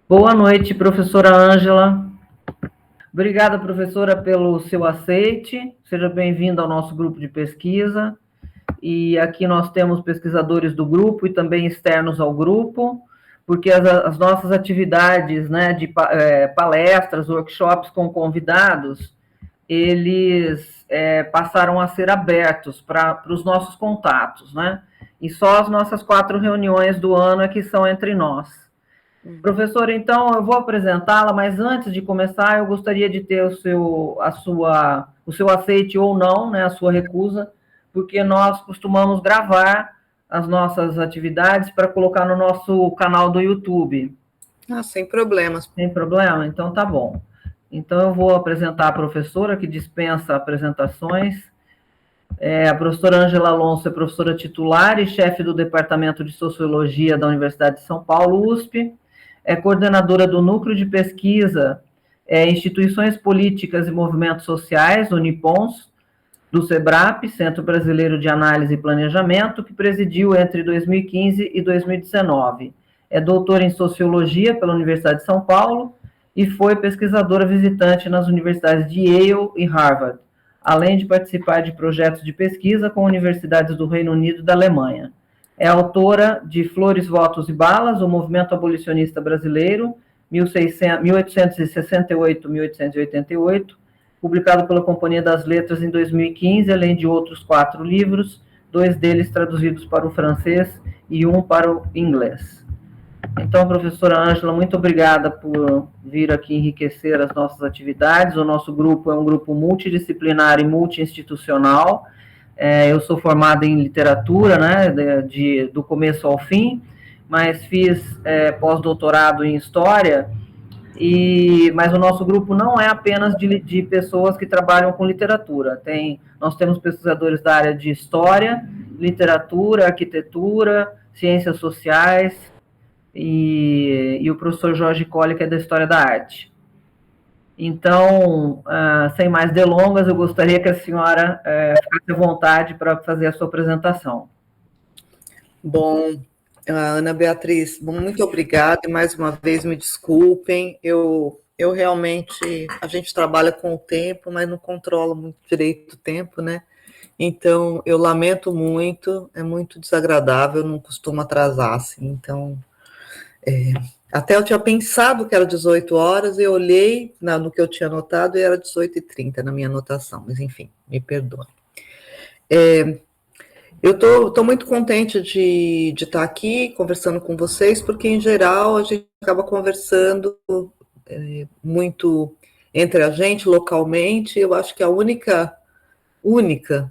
Boa noite, professora Ângela. Obrigada, professora, pelo seu aceite. Seja bem-vinda ao nosso grupo de pesquisa. E aqui nós temos pesquisadores do grupo e também externos ao grupo, porque as nossas atividades, né, de palestras, workshops com convidados, eles passaram a ser abertos para os nossos contatos, né? E só as nossas 4 reuniões do ano é que são entre nós. Professora, então eu vou apresentá-la, mas antes de começar, eu gostaria de ter o seu aceite ou não, né, a sua recusa, porque nós costumamos gravar as nossas atividades para colocar no nosso canal do YouTube. Sem problemas. Sem problema? Então tá bom. Então eu vou apresentar a professora, que dispensa apresentações. A professora Ângela Alonso é professora titular e chefe do Departamento de Sociologia da Universidade de São Paulo, USP. É coordenadora do Núcleo de Pesquisa Instituições Políticas e Movimentos Sociais, UNIPONS, do SEBRAP, Centro Brasileiro de Análise e Planejamento, que presidiu entre 2015 e 2019. É doutora em Sociologia pela Universidade de São Paulo e foi pesquisadora visitante nas universidades de Yale e Harvard, além de participar de projetos de pesquisa com universidades do Reino Unido e da Alemanha. É autora de Flores, Votos e Balas, o Movimento Abolicionista Brasileiro, 1868-1888, publicado pela Companhia das Letras em 2015, além de outros 4 livros, 2 deles traduzidos para o francês e 1 para o inglês. Então, professora Ângela, muito obrigada por vir aqui enriquecer as nossas atividades. O nosso grupo é um grupo multidisciplinar e multi-institucional. Eu sou formada em literatura, né, do começo ao fim, mas fiz pós-doutorado em história, mas o nosso grupo não é apenas de pessoas que trabalham com literatura. Nós temos pesquisadores da área de história, literatura, arquitetura, ciências sociais, e o professor Jorge Colli, que é da História da Arte. Então, sem mais delongas, eu gostaria que a senhora ficasse à vontade para fazer a sua apresentação. Bom, Ana Beatriz, muito obrigada e mais uma vez me desculpem, eu realmente, a gente trabalha com o tempo, mas não controla muito direito o tempo, né? Então, eu lamento muito, é muito desagradável, não costumo atrasar, assim, então... até eu tinha pensado que era 18 horas, eu olhei no que eu tinha anotado e era 18h30 na minha anotação, mas enfim, me perdoe. Eu estou muito contente de estar aqui conversando com vocês, porque em geral a gente acaba conversando muito entre a gente localmente. Eu acho que a única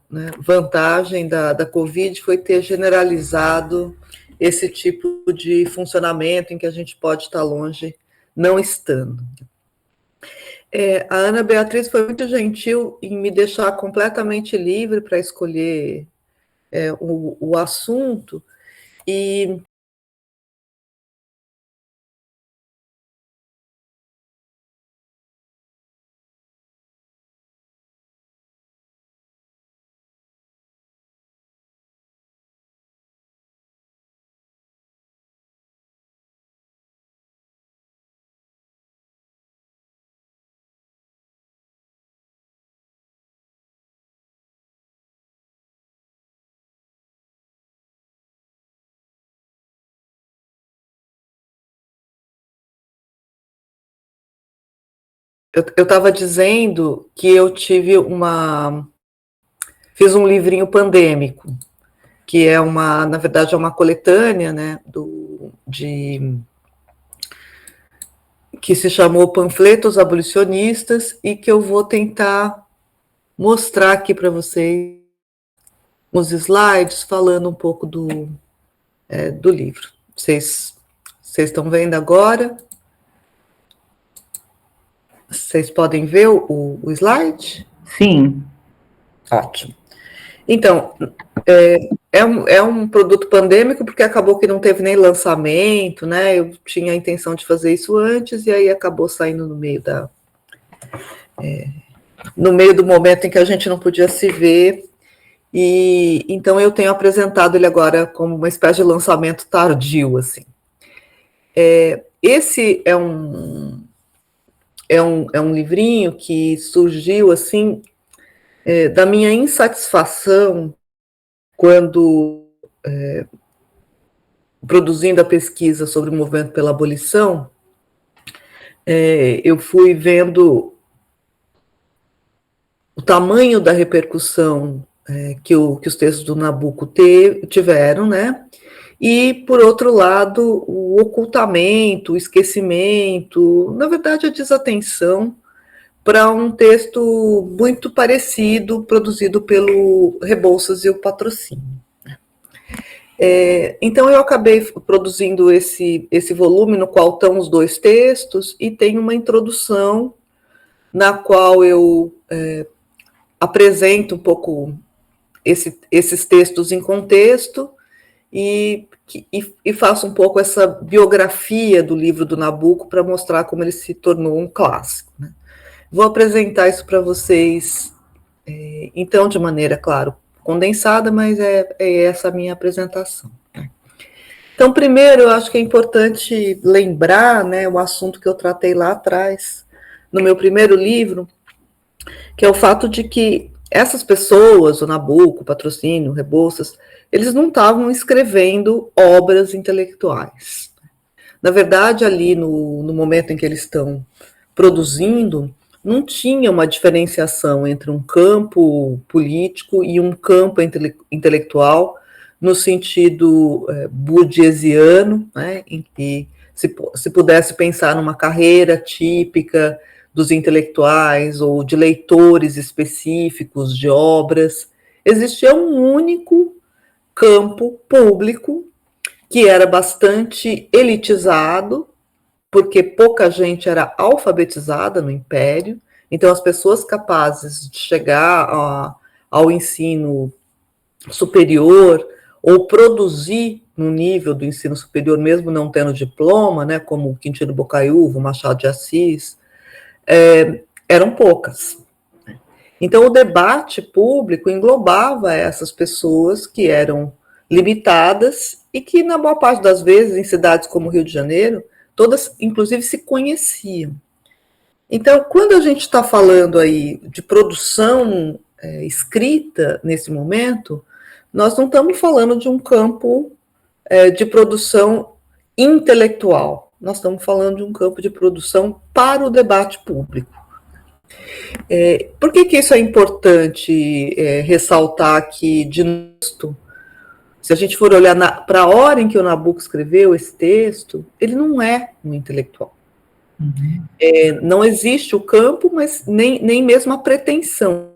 né, vantagem da Covid foi ter generalizado esse tipo de funcionamento em que a gente pode estar longe, não estando. A Ana Beatriz foi muito gentil em me deixar completamente livre para escolher o assunto, e eu estava dizendo que eu fiz um livrinho pandêmico, que é na verdade é uma coletânea, né, que se chamou Panfletos Abolicionistas, e que eu vou tentar mostrar aqui para vocês os slides, falando um pouco do livro. Vocês estão vendo agora? Vocês podem ver o slide? Sim. Ótimo. Então, é um produto pandêmico, porque acabou que não teve nem lançamento, né? Eu tinha a intenção de fazer isso antes, e aí acabou saindo no meio do momento em que a gente não podia se ver, e então eu tenho apresentado ele agora como uma espécie de lançamento tardio, assim. esse é um livrinho que surgiu assim da minha insatisfação quando produzindo a pesquisa sobre o movimento pela abolição, eu fui vendo o tamanho da repercussão que os textos do Nabucco tiveram, né? E, por outro lado, o ocultamento, o esquecimento, na verdade, a desatenção para um texto muito parecido, produzido pelo Rebouças e o Patrocínio. Então, eu acabei produzindo esse volume, no qual estão os dois textos, e tem uma introdução na qual eu apresento um pouco esses textos em contexto e faço um pouco essa biografia do livro do Nabucco para mostrar como ele se tornou um clássico, né? Vou apresentar isso para vocês, então, de maneira, claro, condensada, mas é essa a minha apresentação. Então, primeiro, eu acho que é importante lembrar, né, o assunto que eu tratei lá atrás, no meu primeiro livro, que é o fato de que essas pessoas, o Nabucco, o Patrocínio, o Rebouças, eles não estavam escrevendo obras intelectuais. Na verdade, ali no momento em que eles estão produzindo, não tinha uma diferenciação entre um campo político e um campo intelectual, no sentido bourdieusiano, né, em que se pudesse pensar numa carreira típica dos intelectuais ou de leitores específicos de obras, existia um único campo público que era bastante elitizado, porque pouca gente era alfabetizada no Império, então as pessoas capazes de chegar ao ensino superior ou produzir no nível do ensino superior, mesmo não tendo diploma, né, como Quintino Bocaiúva, Machado de Assis, eram poucas. Então, o debate público englobava essas pessoas que eram limitadas e que, na boa parte das vezes, em cidades como Rio de Janeiro, todas, inclusive, se conheciam. Então, quando a gente está falando aí de produção escrita nesse momento, nós não estamos falando de um campo de produção intelectual, nós estamos falando de um campo de produção para o debate público. Por que isso é importante ressaltar aqui de novo? Se a gente for olhar para a hora em que o Nabucco escreveu esse texto, ele não é um intelectual. Uhum. Não existe o campo, mas nem mesmo a pretensão.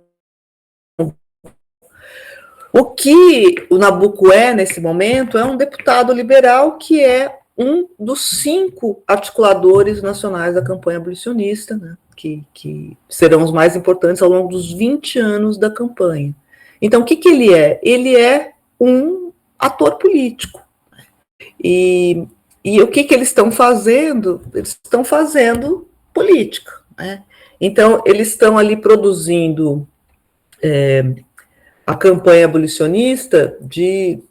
O que o Nabucco nesse momento, é um deputado liberal que é um dos 5 articuladores nacionais da campanha abolicionista, né, que serão os mais importantes ao longo dos 20 anos da campanha. Então, o que ele é? Ele é um ator político. E o que eles estão fazendo? Eles estão fazendo política, né? Então, eles estão ali produzindo a campanha abolicionista de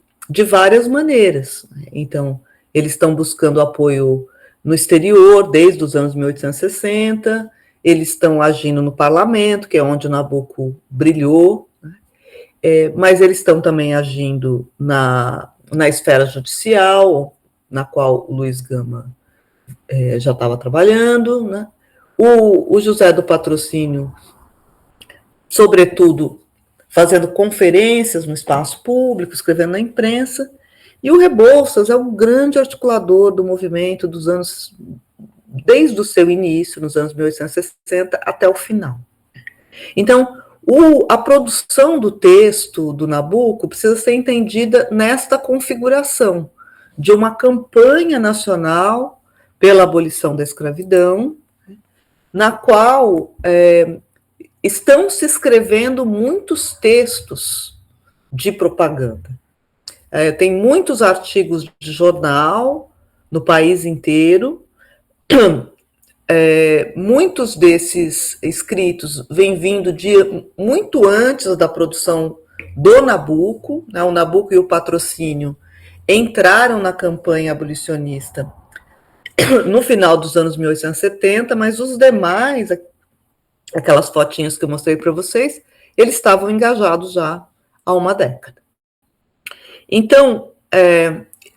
várias maneiras. Então, eles estão buscando apoio no exterior, desde os anos 1860, eles estão agindo no parlamento, que é onde o Nabucco brilhou, né? Mas eles estão também agindo na esfera judicial, na qual o Luiz Gama já estava trabalhando, né? O José do Patrocínio, sobretudo, fazendo conferências no espaço público, escrevendo na imprensa, e o Rebouças é um grande articulador do movimento desde o seu início, nos anos 1860, até o final. Então, a produção do texto do Nabucco precisa ser entendida nesta configuração de uma campanha nacional pela abolição da escravidão, na qual estão se escrevendo muitos textos de propaganda. Tem muitos artigos de jornal no país inteiro. Muitos desses escritos vêm vindo muito antes da produção do Nabucco, né? O Nabucco e o Patrocínio entraram na campanha abolicionista no final dos anos 1870, mas os demais, aquelas fotinhas que eu mostrei para vocês, eles estavam engajados já há uma década. Então,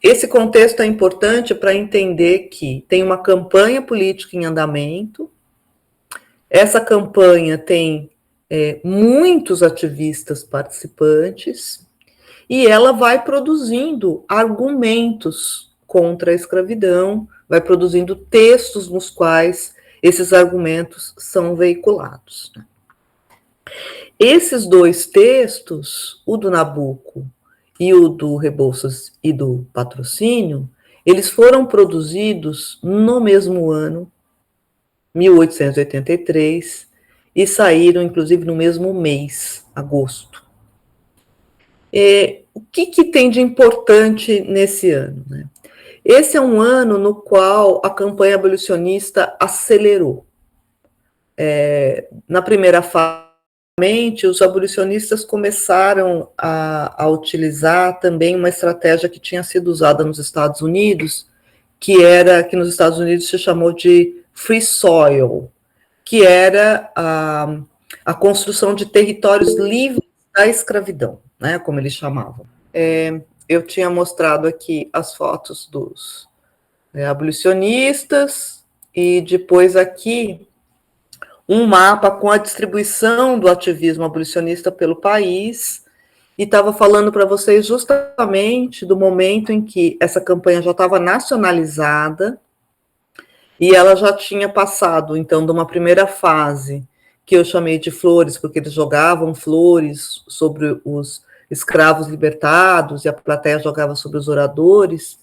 esse contexto é importante para entender que tem uma campanha política em andamento, essa campanha tem muitos ativistas participantes, e ela vai produzindo argumentos contra a escravidão, vai produzindo textos nos quais esses argumentos são veiculados. Esses dois textos, o do Nabuco e o do Rebouças e do Patrocínio, eles foram produzidos no mesmo ano, 1883, e saíram, inclusive, no mesmo mês, agosto. O que tem de importante nesse ano, né? Esse é um ano no qual a campanha abolicionista acelerou. Na primeira fase, os abolicionistas começaram a utilizar também uma estratégia que tinha sido usada nos Estados Unidos, que nos Estados Unidos se chamou de free soil, que era a construção de territórios livres da escravidão, né, como eles chamavam. Eu tinha mostrado aqui as fotos dos abolicionistas, e depois aqui um mapa com a distribuição do ativismo abolicionista pelo país, e estava falando para vocês justamente do momento em que essa campanha já estava nacionalizada, e ela já tinha passado, então, de uma primeira fase, que eu chamei de flores, porque eles jogavam flores sobre os escravos libertados, e a plateia jogava sobre os oradores,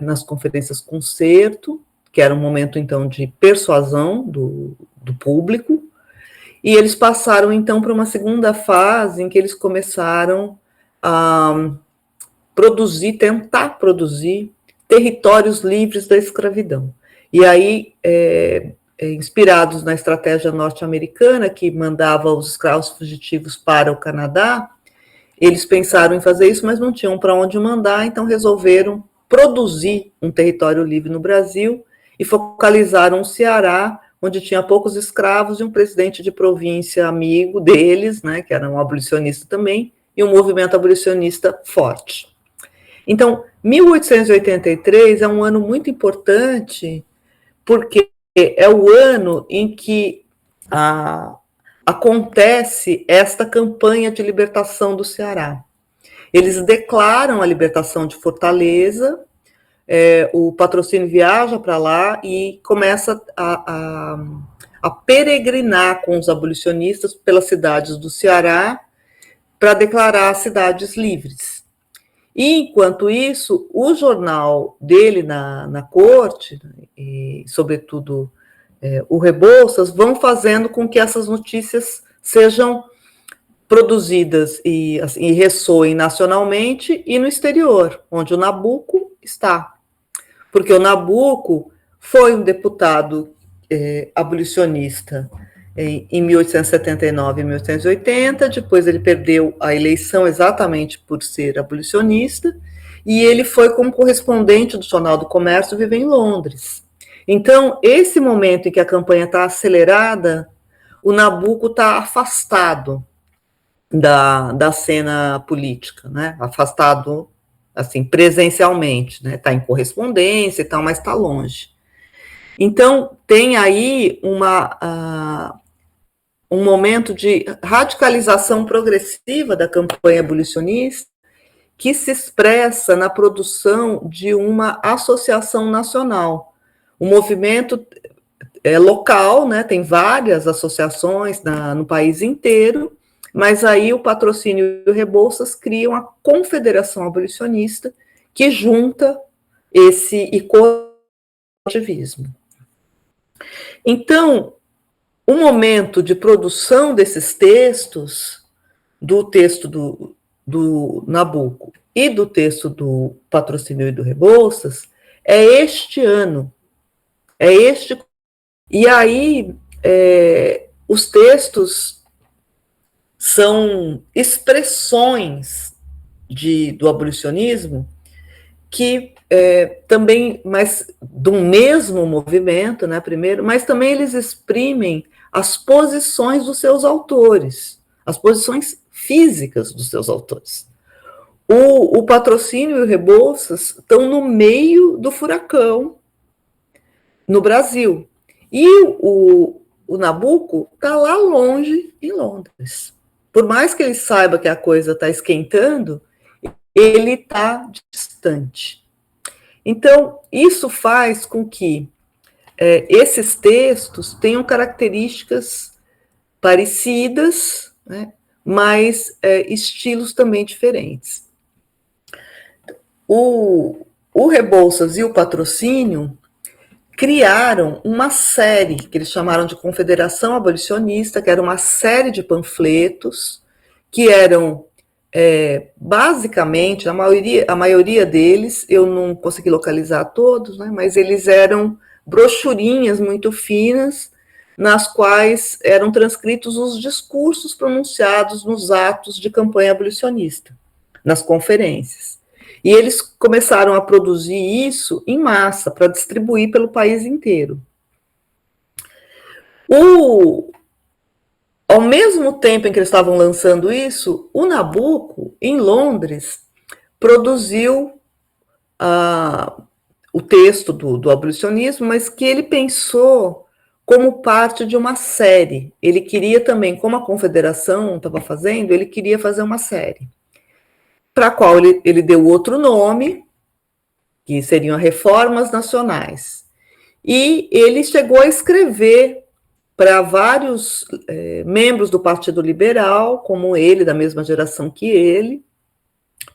nas conferências concerto, que era um momento, então, de persuasão do público, e eles passaram, então, para uma segunda fase, em que eles começaram a tentar produzir territórios livres da escravidão. E aí, inspirados na estratégia norte-americana, que mandava os escravos fugitivos para o Canadá, eles pensaram em fazer isso, mas não tinham para onde mandar, então resolveram produzir um território livre no Brasil e focalizaram o Ceará, onde tinha poucos escravos e um presidente de província amigo deles, né, que era um abolicionista também, e um movimento abolicionista forte. Então, 1883 é um ano muito importante, porque é o ano em que acontece esta campanha de libertação do Ceará. Eles declaram a libertação de Fortaleza, o Patrocínio viaja para lá e começa a peregrinar com os abolicionistas pelas cidades do Ceará para declarar as cidades livres. E, enquanto isso, o jornal dele na corte, e, sobretudo, o Rebouças, vão fazendo com que essas notícias sejam produzidas e ressoem nacionalmente e no exterior, onde o Nabuco está. Porque o Nabuco foi um deputado abolicionista em 1879 e 1880, depois ele perdeu a eleição exatamente por ser abolicionista, e ele foi como correspondente do Jornal do Comércio viver em Londres. Então, esse momento em que a campanha está acelerada, o Nabuco está afastado da cena política, né? Afastado, assim, presencialmente, né? Está em correspondência e tal, mas está longe. Então, tem aí um momento de radicalização progressiva da campanha abolicionista, que se expressa na produção de uma associação nacional. O movimento local, né, tem várias associações no país inteiro, mas aí o Patrocínio e o Rebouças criam a Confederação Abolicionista, que junta esse ativismo. Então, o momento de produção desses textos, do texto do Nabuco e do texto do Patrocínio e do Rebouças, é este ano. E aí, os textos são expressões do abolicionismo que também, mas do mesmo movimento, né, primeiro, mas também eles exprimem as posições dos seus autores, as posições físicas dos seus autores. O Patrocínio e o Rebouças estão no meio do furacão no Brasil. E o Nabucco está lá longe, em Londres. Por mais que ele saiba que a coisa está esquentando, ele está distante. Então, isso faz com que esses textos tenham características parecidas, né, mas estilos também diferentes. O Rebouças e o Patrocínio criaram uma série que eles chamaram de Confederação Abolicionista, que era uma série de panfletos que eram basicamente, a maioria deles, eu não consegui localizar todos, né, mas eles eram brochurinhas muito finas, nas quais eram transcritos os discursos pronunciados nos atos de campanha abolicionista, nas conferências. E eles começaram a produzir isso em massa, para distribuir pelo país inteiro. Ao mesmo tempo em que eles estavam lançando isso, o Nabucco, em Londres, produziu o texto do abolicionismo, mas que ele pensou como parte de uma série. Ele queria também, como a Confederação estava fazendo, ele queria fazer uma série, para a qual ele deu outro nome, que seriam Reformas Nacionais. E ele chegou a escrever para vários membros do Partido Liberal, como ele, da mesma geração que ele,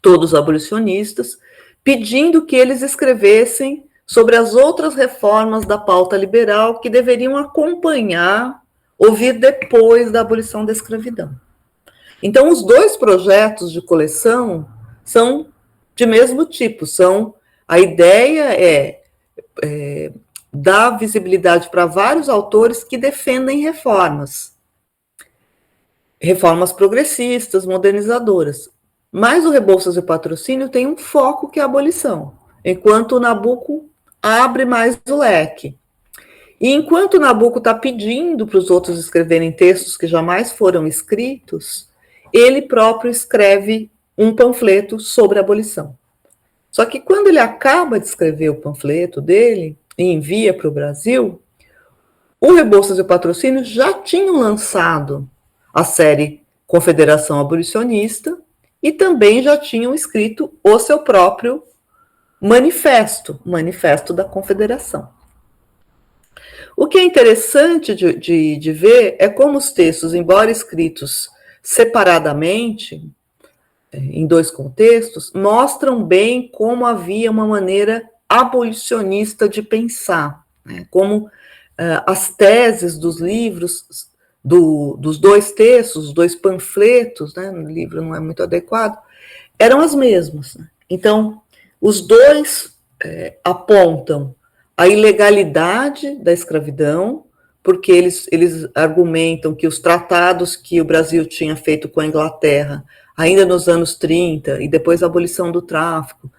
todos abolicionistas, pedindo que eles escrevessem sobre as outras reformas da pauta liberal que deveriam acompanhar ou vir depois da abolição da escravidão. Então, os dois projetos de coleção são de mesmo tipo, a ideia é dar visibilidade para vários autores que defendem reformas progressistas, modernizadoras. Mas o Rebouças e o Patrocínio tem um foco que é a abolição, enquanto o Nabucco abre mais o leque. E enquanto o Nabucco está pedindo para os outros escreverem textos que jamais foram escritos, ele próprio escreve um panfleto sobre a abolição. Só que quando ele acaba de escrever o panfleto dele e envia para o Brasil, o Rebouças e o Patrocínio já tinham lançado a série Confederação Abolicionista e também já tinham escrito o seu próprio Manifesto da Confederação. O que é interessante de ver é como os textos, embora escritos separadamente, em dois contextos, mostram bem como havia uma maneira abolicionista de pensar, né? Como as teses dos livros, dos dois textos, os dois panfletos, né? O livro não é muito adequado, eram as mesmas. Né? Então, os dois apontam a ilegalidade da escravidão, porque eles argumentam que os tratados que o Brasil tinha feito com a Inglaterra, ainda nos anos 30, e depois a abolição do tráfico,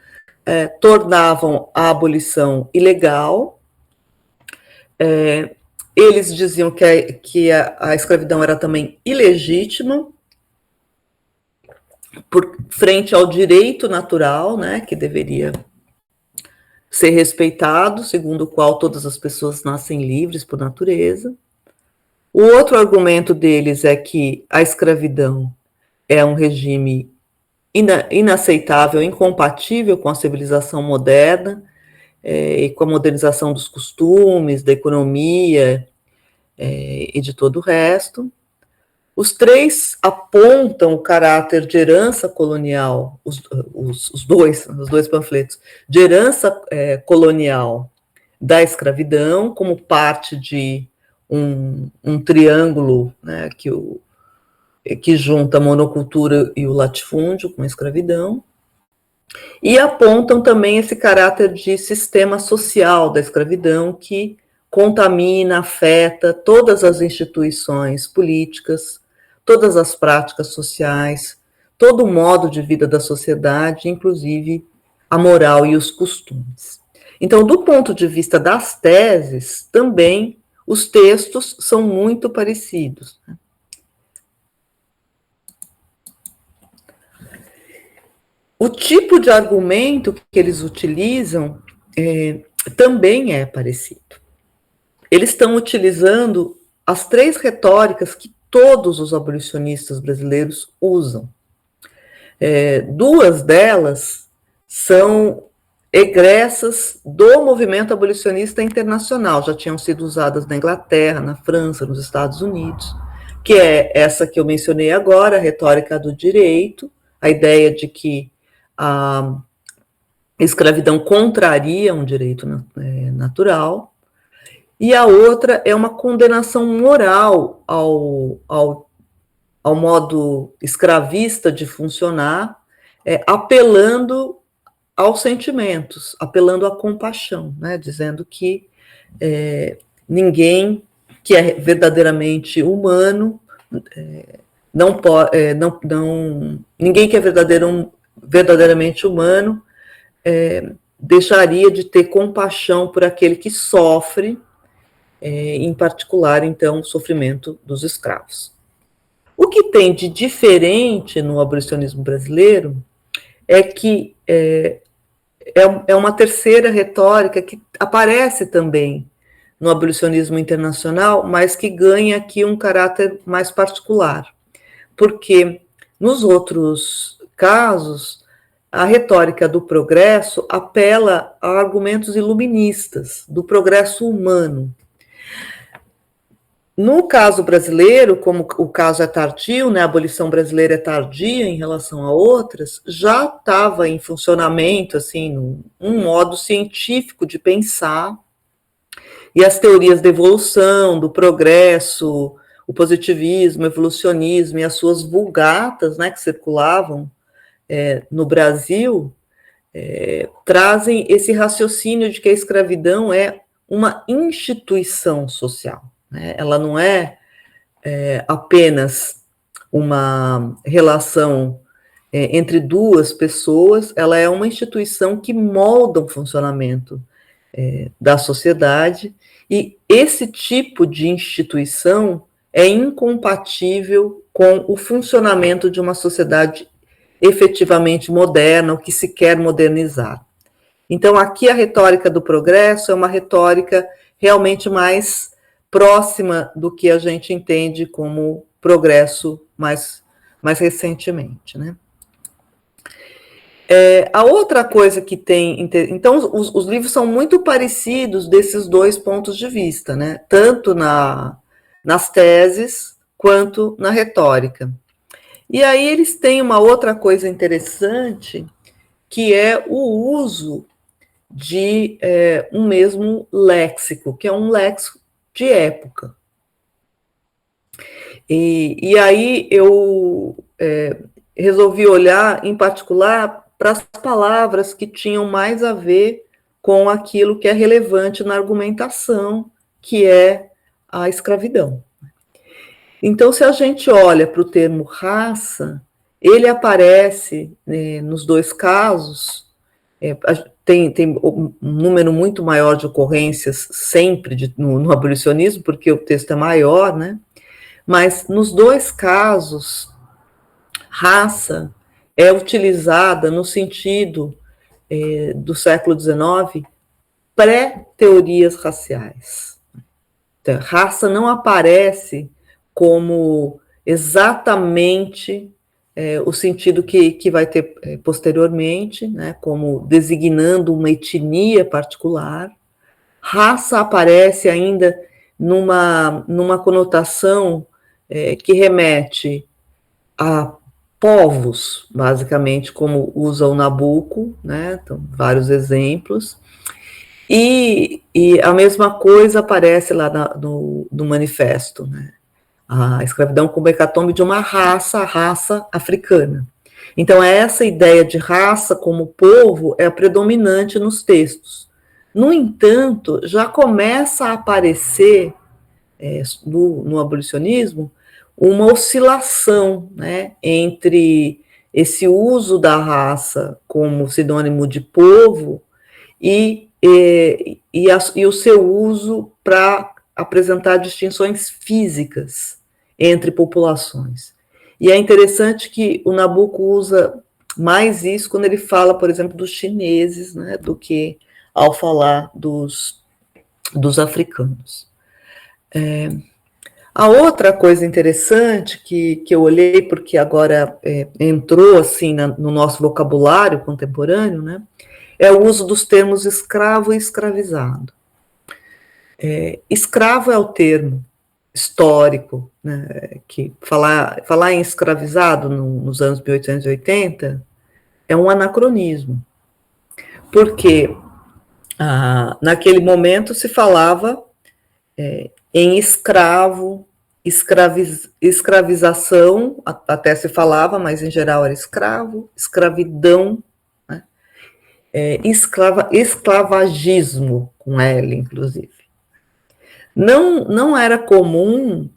tornavam a abolição ilegal. Eles diziam que a escravidão era também ilegítima, frente ao direito natural, né, que deveria ser respeitado, segundo o qual todas as pessoas nascem livres por natureza. O outro argumento deles é que a escravidão é um regime inaceitável, incompatível com a civilização moderna e com a modernização dos costumes, da economia e de todo o resto. Os três apontam o caráter de herança colonial, os dois panfletos, de herança colonial da escravidão, como parte de um triângulo, né, que junta a monocultura e o latifúndio com a escravidão, e apontam também esse caráter de sistema social da escravidão que contamina, afeta todas as instituições políticas, todas as práticas sociais, todo o modo de vida da sociedade, inclusive a moral e os costumes. Então, do ponto de vista das teses, também os textos são muito parecidos. O tipo de argumento que eles utilizam também é parecido. Eles estão utilizando as 3 retóricas que todos os abolicionistas brasileiros usam. 2 delas são egressas do movimento abolicionista internacional, já tinham sido usadas na Inglaterra, na França, nos Estados Unidos, que é essa que eu mencionei agora, a retórica do direito, a ideia de que a escravidão contraria um direito natural, e a outra é uma condenação moral ao modo escravista de funcionar, apelando aos sentimentos, apelando à compaixão, né, dizendo que ninguém que é verdadeiramente humano ninguém que é verdadeiramente humano deixaria de ter compaixão por aquele que sofre, em particular, então, o sofrimento dos escravos. O que tem de diferente no abolicionismo brasileiro é que é uma terceira retórica que aparece também no abolicionismo internacional, mas que ganha aqui um caráter mais particular, porque nos outros casos, a retórica do progresso apela a argumentos iluministas, do progresso humano. No caso brasileiro, como o caso é tardio, né, a abolição brasileira é tardia em relação a outras, já estava em funcionamento, assim, um modo científico de pensar, e as teorias da evolução, do progresso, o positivismo, o evolucionismo e as suas vulgatas, né, que circulavam no Brasil, trazem esse raciocínio de que a escravidão é uma instituição social. Ela não é apenas uma relação entre 2 pessoas, ela é uma instituição que molda o funcionamento da sociedade, e esse tipo de instituição é incompatível com o funcionamento de uma sociedade efetivamente moderna, o que se quer modernizar. Então, aqui a retórica do progresso é uma retórica realmente mais próxima do que a gente entende como progresso mais recentemente, né? A outra coisa que tem... Então, os livros são muito parecidos desses 2 pontos de vista, né? Tanto nas teses quanto na retórica. E aí eles têm uma outra coisa interessante, que é o uso de um mesmo léxico, que é um léxico de época. E aí eu resolvi olhar, em particular, para as palavras que tinham mais a ver com aquilo que é relevante na argumentação, que é a escravidão. Então, se a gente olha para o termo raça, ele aparece nos 2 casos, tem um número muito maior de ocorrências sempre no abolicionismo, porque o texto é maior, né? Mas nos 2 casos, raça é utilizada no sentido do século XIX, pré-teorias raciais. Então, raça não aparece como exatamente o sentido que vai ter posteriormente, né, como designando uma etnia particular. Raça aparece ainda numa conotação que remete a povos, basicamente, como usa o Nabucco, né, então, vários exemplos, e a mesma coisa aparece lá no manifesto, né, a escravidão como hecatombe de uma raça, a raça africana. Então, essa ideia de raça como povo é a predominante nos textos. No entanto, já começa a aparecer, no abolicionismo, uma oscilação, né, entre esse uso da raça como sinônimo de povo e o seu uso para apresentar distinções físicas entre populações. E é interessante que o Nabucco usa mais isso quando ele fala, por exemplo, dos chineses, né, do que ao falar dos africanos. A outra coisa interessante que eu olhei, porque agora entrou assim no nosso vocabulário contemporâneo, né, é o uso dos termos escravo e escravizado. Escravo é o termo histórico, né, que falar em escravizado nos anos 1880 é um anacronismo, porque naquele momento se falava em escravo, escravização, até se falava, mas em geral era escravo, escravidão, né, esclavagismo, com L, inclusive. Não era comum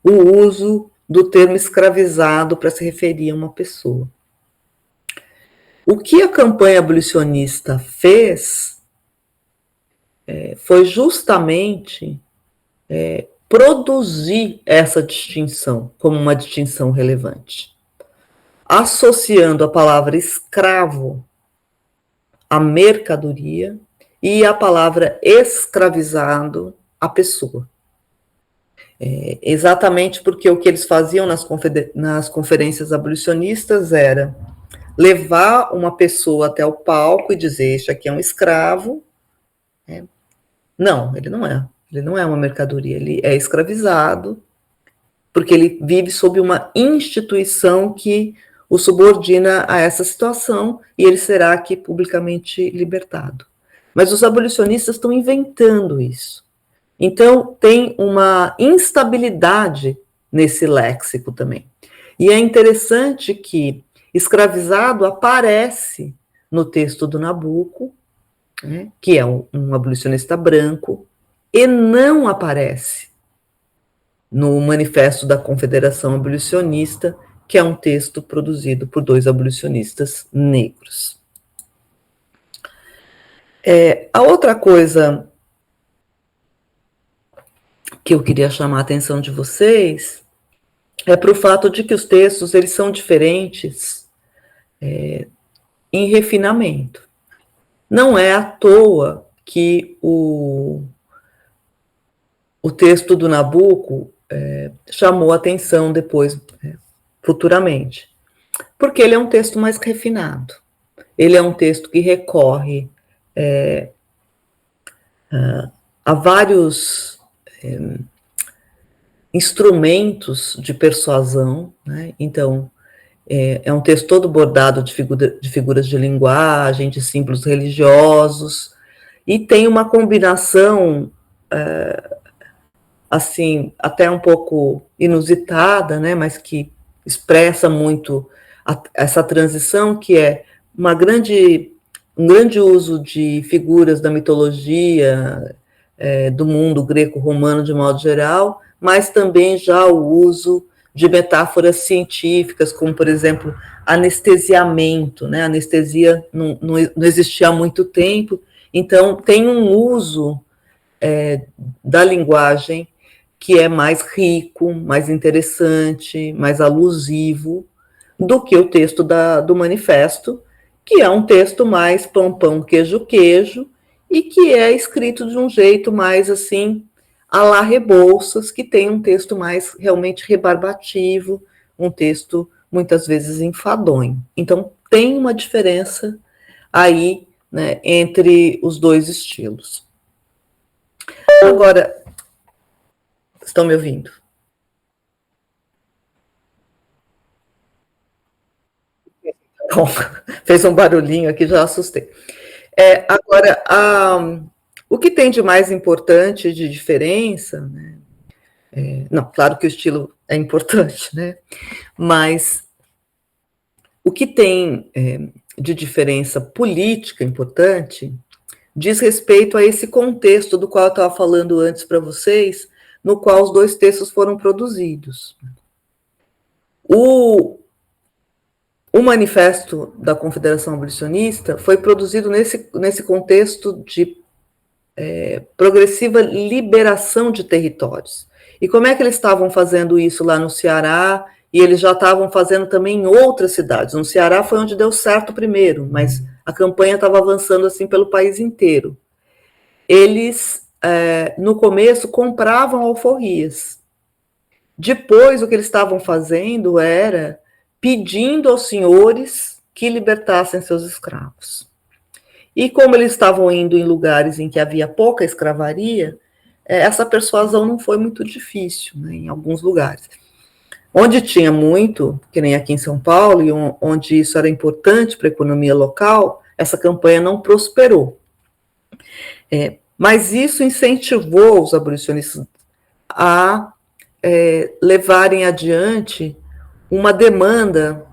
o uso do termo escravizado para se referir a uma pessoa. O que a campanha abolicionista fez foi justamente produzir essa distinção como uma distinção relevante, associando a palavra escravo à mercadoria e a palavra escravizado à pessoa. Exatamente porque o que eles faziam nas conferências abolicionistas era levar uma pessoa até o palco e dizer, este aqui é um escravo. Não, ele não é. Ele não é uma mercadoria, ele é escravizado, porque ele vive sob uma instituição que o subordina a essa situação e ele será aqui publicamente libertado. Mas os abolicionistas estão inventando isso. Então, tem uma instabilidade nesse léxico também. E é interessante que escravizado aparece no texto do Nabucco, né, que é um abolicionista branco, e não aparece no Manifesto da Confederação Abolicionista, que é um texto produzido por 2 abolicionistas negros. A outra coisa que eu queria chamar a atenção de vocês é para o fato de que os textos eles são diferentes em refinamento. Não é à toa que o texto do Nabucco chamou a atenção depois, futuramente, porque ele é um texto mais refinado. Ele é um texto que recorre a vários instrumentos de persuasão, né? Então, é um texto todo bordado de figuras de linguagem, de símbolos religiosos, e tem uma combinação, assim, até um pouco inusitada, né? Mas que expressa muito essa transição, que é um grande uso de figuras da mitologia, do mundo greco-romano de modo geral, mas também já o uso de metáforas científicas, como, por exemplo, anestesiamento, né? Anestesia não existia há muito tempo, então tem um uso da linguagem que é mais rico, mais interessante, mais alusivo do que o texto do manifesto, que é um texto mais pão, queijo, e que é escrito de um jeito mais assim, à la Rebouças, que tem um texto mais realmente rebarbativo, um texto muitas vezes enfadonho. Então, tem uma diferença aí, né, entre os dois estilos. Agora, estão me ouvindo? Bom, fez um barulhinho aqui, já assustei. Agora, o que tem de mais importante, de diferença, né? Não, claro que o estilo é importante, né? Mas o que tem de diferença política importante diz respeito a esse contexto do qual eu estava falando antes para vocês, no qual os 2 textos foram produzidos. o Manifesto da Confederação Abolicionista foi produzido nesse contexto de progressiva liberação de territórios. E como é que eles estavam fazendo isso lá no Ceará? E eles já estavam fazendo também em outras cidades. No Ceará foi onde deu certo primeiro, mas a campanha estava avançando assim pelo país inteiro. Eles, no começo, compravam alforrias. Depois, o que eles estavam fazendo era pedindo aos senhores que libertassem seus escravos. E como eles estavam indo em lugares em que havia pouca escravaria, essa persuasão não foi muito difícil, né, em alguns lugares. Onde tinha muito, que nem aqui em São Paulo, e onde isso era importante para a economia local, essa campanha não prosperou. Mas isso incentivou os abolicionistas a levarem adiante uma demanda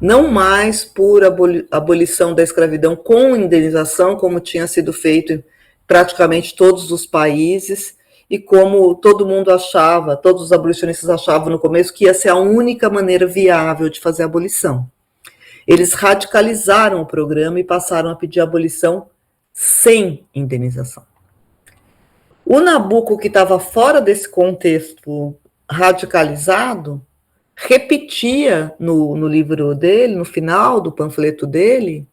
não mais por abolição da escravidão com indenização, como tinha sido feito em praticamente todos os países, e como todo mundo achava, todos os abolicionistas achavam no começo que ia ser a única maneira viável de fazer a abolição. Eles radicalizaram o programa e passaram a pedir a abolição sem indenização. O Nabuco, que estava fora desse contexto radicalizado, repetia no livro dele, no final do panfleto dele,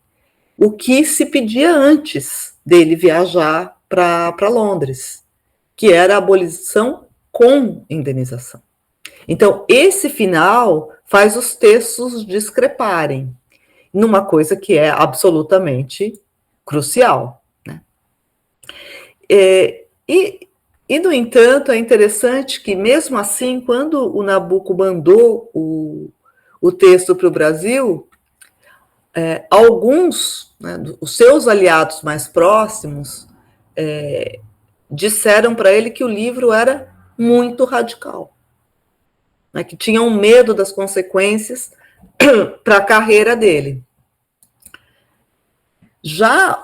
o que se pedia antes dele viajar para Londres, que era a abolição com indenização. Então, esse final faz os textos discreparem numa coisa que é absolutamente crucial, né? E, no entanto, é interessante que, mesmo assim, quando o Nabuco mandou o texto para o Brasil, alguns, né, os seus aliados mais próximos, disseram para ele que o livro era muito radical, né, que tinham medo das consequências para a carreira dele. Já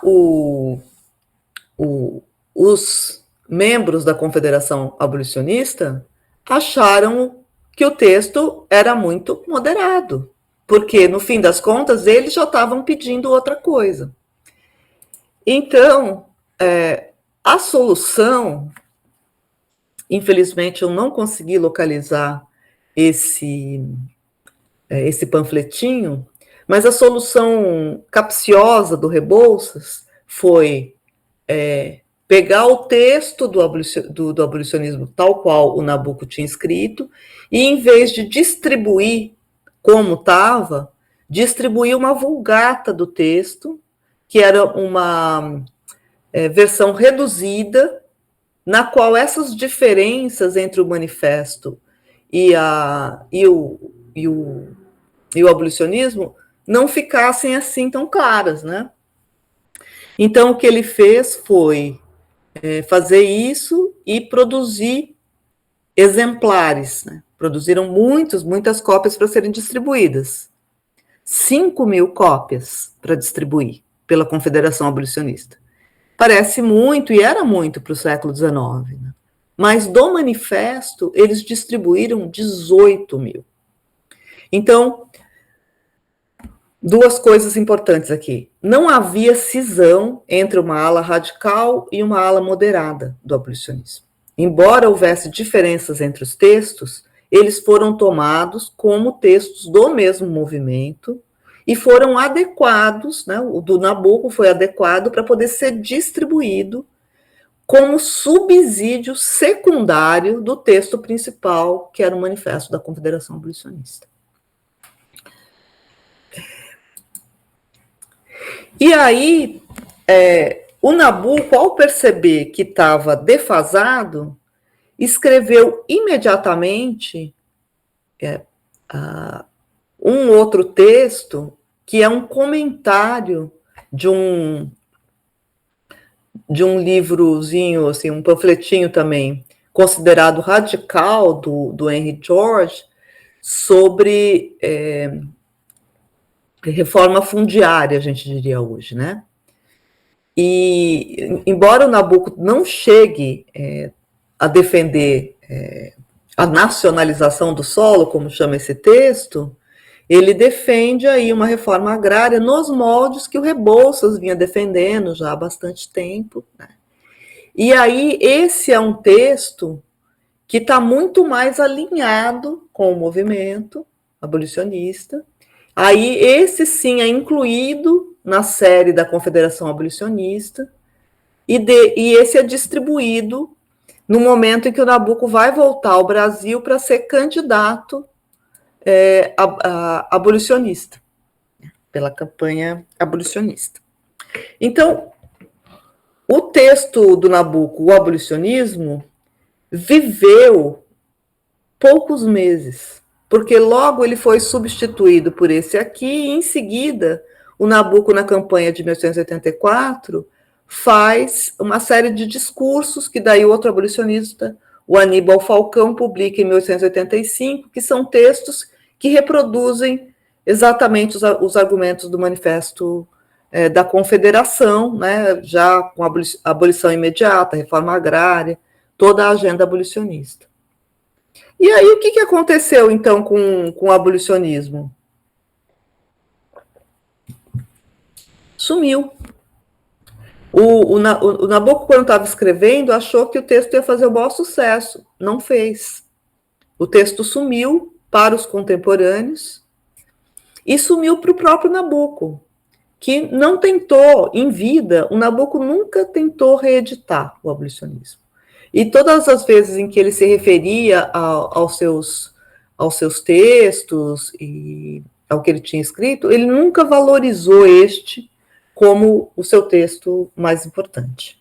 os membros da Confederação Abolicionista acharam que o texto era muito moderado, porque, no fim das contas, eles já estavam pedindo outra coisa. Então, a solução, infelizmente, eu não consegui localizar esse panfletinho, mas a solução capciosa do Rebouças foi pegar o texto do abolicionismo tal qual o Nabuco tinha escrito e, em vez de distribuir como estava, distribuir uma vulgata do texto, que era uma versão reduzida, na qual essas diferenças entre o manifesto e o abolicionismo não ficassem assim tão claras, né? Então, o que ele fez foi fazer isso e produzir exemplares, né? Produziram muitas cópias para serem distribuídas. 5.000 cópias para distribuir pela Confederação Abolicionista. Parece muito, e era muito para o século XIX, né? Mas do manifesto, eles distribuíram 18.000. Então, duas coisas importantes aqui. Não havia cisão entre uma ala radical e uma ala moderada do abolicionismo. Embora houvesse diferenças entre os textos, eles foram tomados como textos do mesmo movimento e foram adequados, né? O do Nabuco foi adequado para poder ser distribuído como subsídio secundário do texto principal, que era o Manifesto da Confederação Abolicionista. E aí, o Nabuco, ao perceber que estava defasado, escreveu imediatamente um outro texto, que é um comentário de um livrozinho, assim, um panfletinho também, considerado radical, do Henry George, sobre reforma fundiária, a gente diria hoje, né? E, embora o Nabuco não chegue a defender a nacionalização do solo, como chama esse texto, ele defende aí uma reforma agrária nos moldes que o Rebouças vinha defendendo já há bastante tempo, né? E aí esse é um texto que está muito mais alinhado com o movimento abolicionista. Aí esse sim é incluído na série da Confederação Abolicionista, e esse é distribuído no momento em que o Nabuco vai voltar ao Brasil para ser candidato abolicionista, pela campanha abolicionista. Então, o texto do Nabuco, o abolicionismo, viveu poucos meses, porque logo ele foi substituído por esse aqui, e em seguida, o Nabuco, na campanha de 1884, faz uma série de discursos que daí o outro abolicionista, o Aníbal Falcão, publica em 1885, que são textos que reproduzem exatamente os argumentos do Manifesto da Confederação, né, já com a abolição imediata, reforma agrária, toda a agenda abolicionista. E aí, o que aconteceu, então, com o abolicionismo? Sumiu. O Nabuco, quando estava escrevendo, achou que o texto ia fazer o maior sucesso. Não fez. O texto sumiu para os contemporâneos e sumiu para o próprio Nabuco, que não tentou, em vida, o Nabuco nunca tentou reeditar o abolicionismo. E todas as vezes em que ele se referia aos seus textos e ao que ele tinha escrito, ele nunca valorizou este como o seu texto mais importante.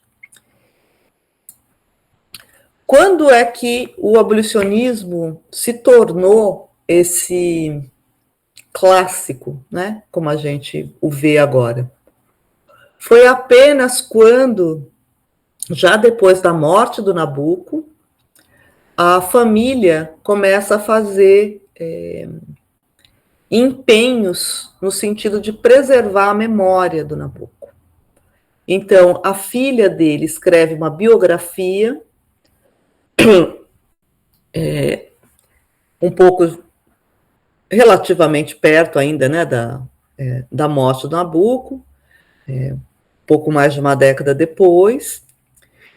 Quando é que o abolicionismo se tornou esse clássico, né, como a gente o vê agora? Foi apenas quando, já depois da morte do Nabuco, a família começa a fazer empenhos no sentido de preservar a memória do Nabuco. Então, a filha dele escreve uma biografia, um pouco, relativamente perto ainda, né, da morte do Nabuco, pouco mais de uma década depois,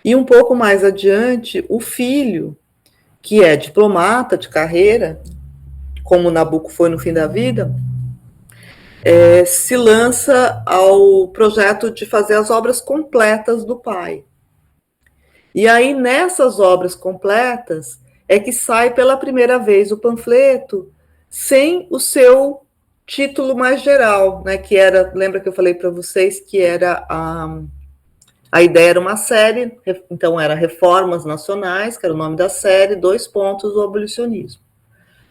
e um pouco mais adiante, o filho, que é diplomata de carreira, como o Nabuco foi no fim da vida, se lança ao projeto de fazer as obras completas do pai. E aí, nessas obras completas, é que sai pela primeira vez o panfleto sem o seu título mais geral, né, que era, lembra que eu falei para vocês que era a ideia era uma série, então era Reformas Nacionais, que era o nome da série, 2 pontos, o abolicionismo.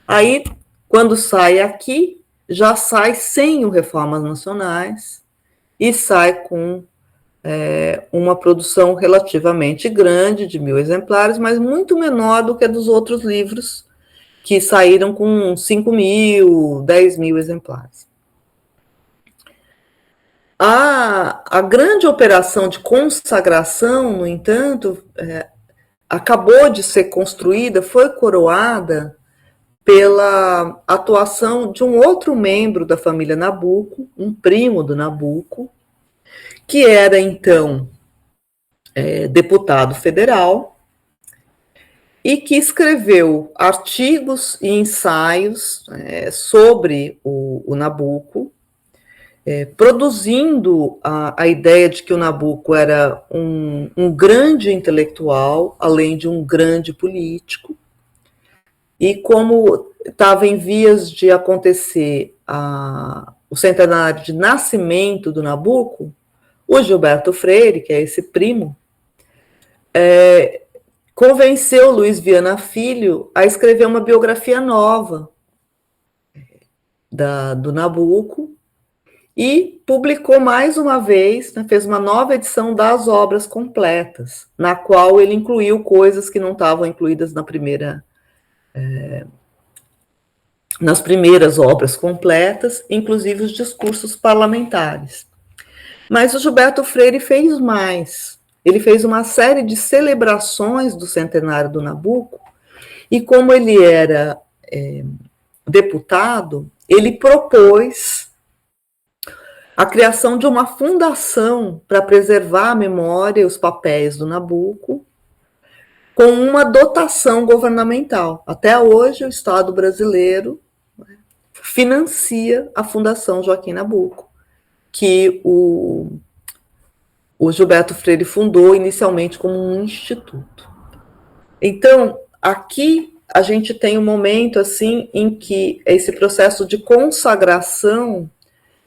Aí, quando sai aqui, já sai sem o Reformas Nacionais e sai com uma produção relativamente grande, de 1.000 exemplares, mas muito menor do que a dos outros livros, que saíram com 5.000, 10.000 exemplares. A grande operação de consagração, no entanto, acabou de ser construída, foi coroada pela atuação de um outro membro da família Nabuco, um primo do Nabuco, que era, então, deputado federal, e que escreveu artigos e ensaios sobre o Nabuco, produzindo a ideia de que o Nabuco era um grande intelectual, além de um grande político, e como estava em vias de acontecer o centenário de nascimento do Nabuco, o Gilberto Freire, que é esse primo, convenceu Luiz Viana Filho a escrever uma biografia nova do Nabuco e publicou mais uma vez, né, fez uma nova edição das obras completas, na qual ele incluiu coisas que não estavam incluídas nas primeiras obras completas, inclusive os discursos parlamentares. Mas o Gilberto Freire fez mais. Ele fez uma série de celebrações do centenário do Nabuco, e como ele era deputado, ele propôs a criação de uma fundação para preservar a memória e os papéis do Nabucco, com uma dotação governamental. Até hoje, o Estado brasileiro financia a Fundação Joaquim Nabuco, que o Gilberto Freire fundou inicialmente como um instituto. Então, aqui a gente tem um momento assim em que esse processo de consagração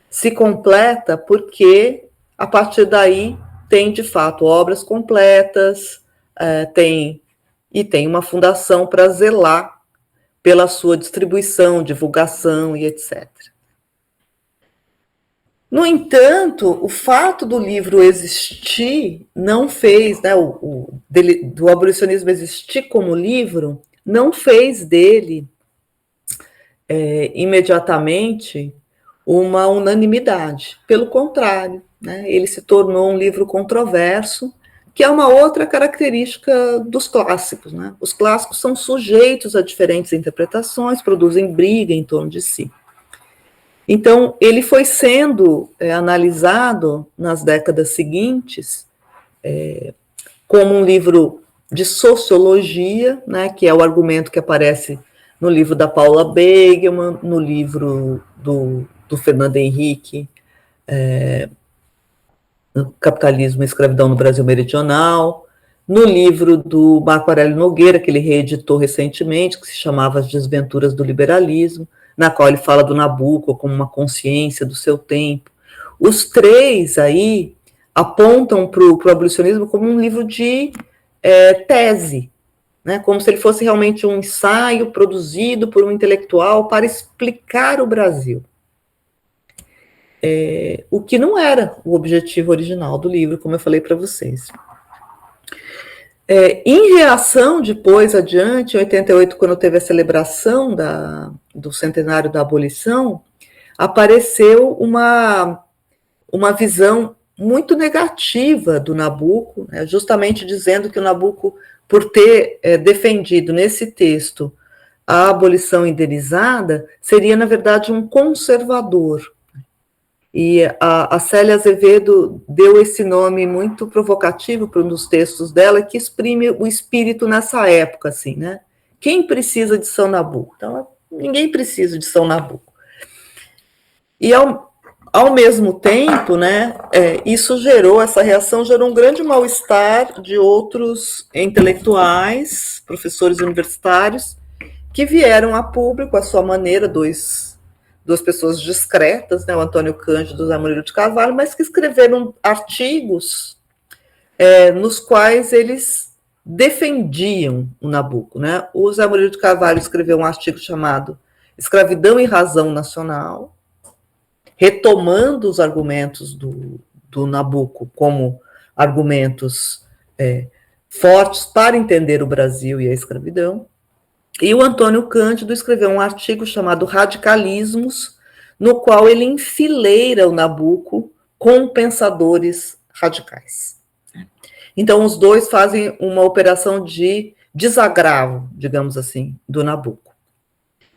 se completa, porque a partir daí tem de fato obras completas, tem uma fundação para zelar pela sua distribuição, divulgação e etc. No entanto, o fato do livro existir não fez, né, do abolicionismo existir como livro, não fez dele imediatamente uma unanimidade. Pelo contrário, né, ele se tornou um livro controverso, que é uma outra característica dos clássicos. Né? Os clássicos são sujeitos a diferentes interpretações, produzem briga em torno de si. Então, ele foi sendo analisado nas décadas seguintes como um livro de sociologia, né, que é o argumento que aparece no livro da Paula Begemann, no livro do Fernando Henrique, no Capitalismo e Escravidão no Brasil Meridional, no livro do Marco Aurélio Nogueira, que ele reeditou recentemente, que se chamava As Desventuras do Liberalismo, na qual ele fala do Nabucco como uma consciência do seu tempo. Os três aí apontam para o abolicionismo como um livro de tese, né? Como se ele fosse realmente um ensaio produzido por um intelectual para explicar o Brasil. O que não era o objetivo original do livro, como eu falei para vocês. Em reação, depois, adiante, em 88, quando teve a celebração do centenário da abolição, apareceu uma visão muito negativa do Nabucco, né, justamente dizendo que o Nabucco, por ter defendido nesse texto a abolição indenizada, seria, na verdade, um conservador. E a Célia Azevedo deu esse nome muito provocativo para um dos textos dela, que exprime o espírito nessa época, assim, né? Quem precisa de São Nabucco? Então, ninguém precisa de São Nabucco. E, ao mesmo tempo, né, essa reação gerou um grande mal-estar de outros intelectuais, professores universitários, que vieram a público, à sua maneira, duas pessoas discretas, né, o Antônio Cândido e o Zé Murilo de Carvalho, mas que escreveram artigos nos quais eles defendiam o Nabucco. Né? O Zé Murilo de Carvalho escreveu um artigo chamado Escravidão e Razão Nacional, retomando os argumentos do Nabucco como argumentos fortes para entender o Brasil e a escravidão. E o Antônio Cândido escreveu um artigo chamado Radicalismos, no qual ele enfileira o Nabucco com pensadores radicais. Então, os dois fazem uma operação de desagravo, digamos assim, do Nabucco.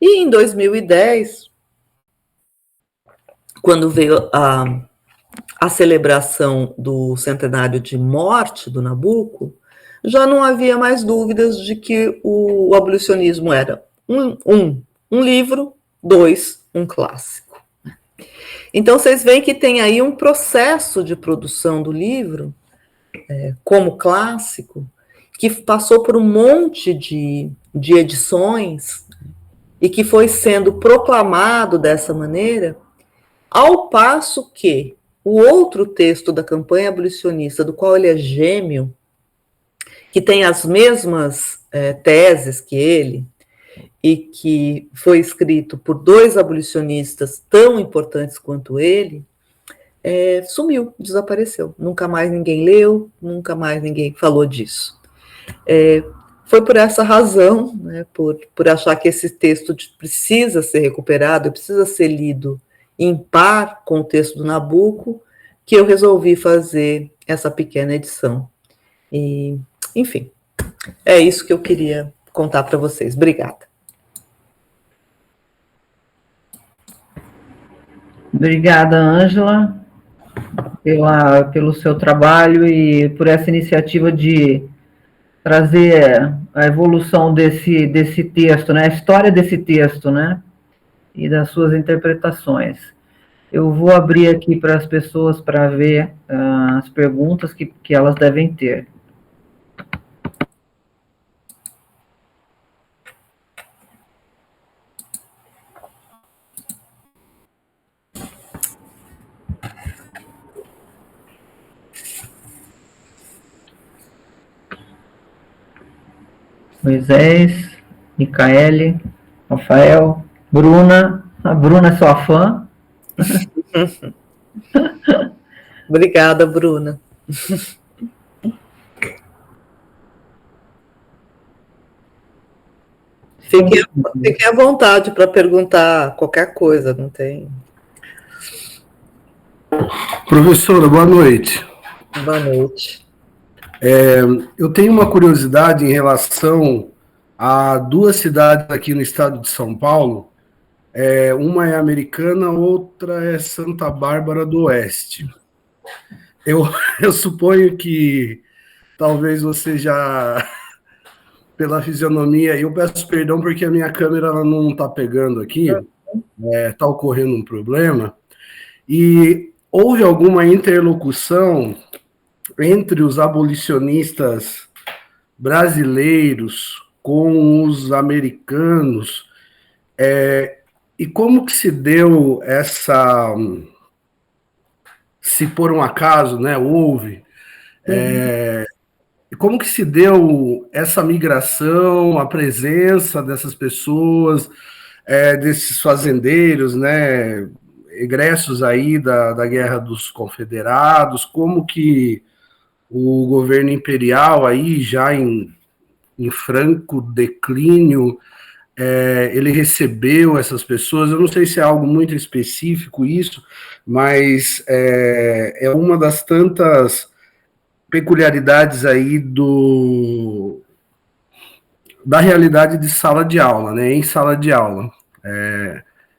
E em 2010, quando veio a celebração do centenário de morte do Nabucco, já não havia mais dúvidas de que o abolicionismo era um livro, dois, um clássico. Então, vocês veem que tem aí um processo de produção do livro, como clássico, que passou por um monte de edições e que foi sendo proclamado dessa maneira, ao passo que o outro texto da campanha abolicionista, do qual ele é gêmeo, que tem as mesmas teses que ele, e que foi escrito por dois abolicionistas tão importantes quanto ele, sumiu, desapareceu. Nunca mais ninguém leu, nunca mais ninguém falou disso. Foi por essa razão, né, por achar que esse texto precisa ser recuperado, precisa ser lido em par com o texto do Nabucco, que eu resolvi fazer essa pequena edição. E, enfim, é isso que eu queria contar para vocês. Obrigada. Obrigada, Ângela, pelo seu trabalho e por essa iniciativa de trazer a evolução desse texto, né? A história desse texto, né? E das suas interpretações. Eu vou abrir aqui para as pessoas para ver as perguntas que elas devem ter. Moisés, Micaele, Rafael, Bruna. A Bruna é sua fã. Obrigada, Bruna. Fiquem à vontade para perguntar qualquer coisa, não tem. Professora, boa noite. Boa noite. Eu tenho uma curiosidade em relação a duas cidades aqui no estado de São Paulo. Uma é Americana, outra é Santa Bárbara do Oeste. Eu suponho que talvez você já, pela fisionomia, eu peço perdão porque a minha câmera ela não está pegando aqui, está ocorrendo um problema, e houve alguma interlocução entre os abolicionistas brasileiros com os americanos, e como que se deu essa, se por um acaso, né, houve, como que se deu essa migração, a presença dessas pessoas, desses fazendeiros, né, egressos aí da Guerra dos Confederados, como que o governo imperial aí já em franco declínio, ele recebeu essas pessoas. Eu não sei se é algo muito específico isso, mas é uma das tantas peculiaridades aí da realidade de sala de aula, né? Em sala de aula.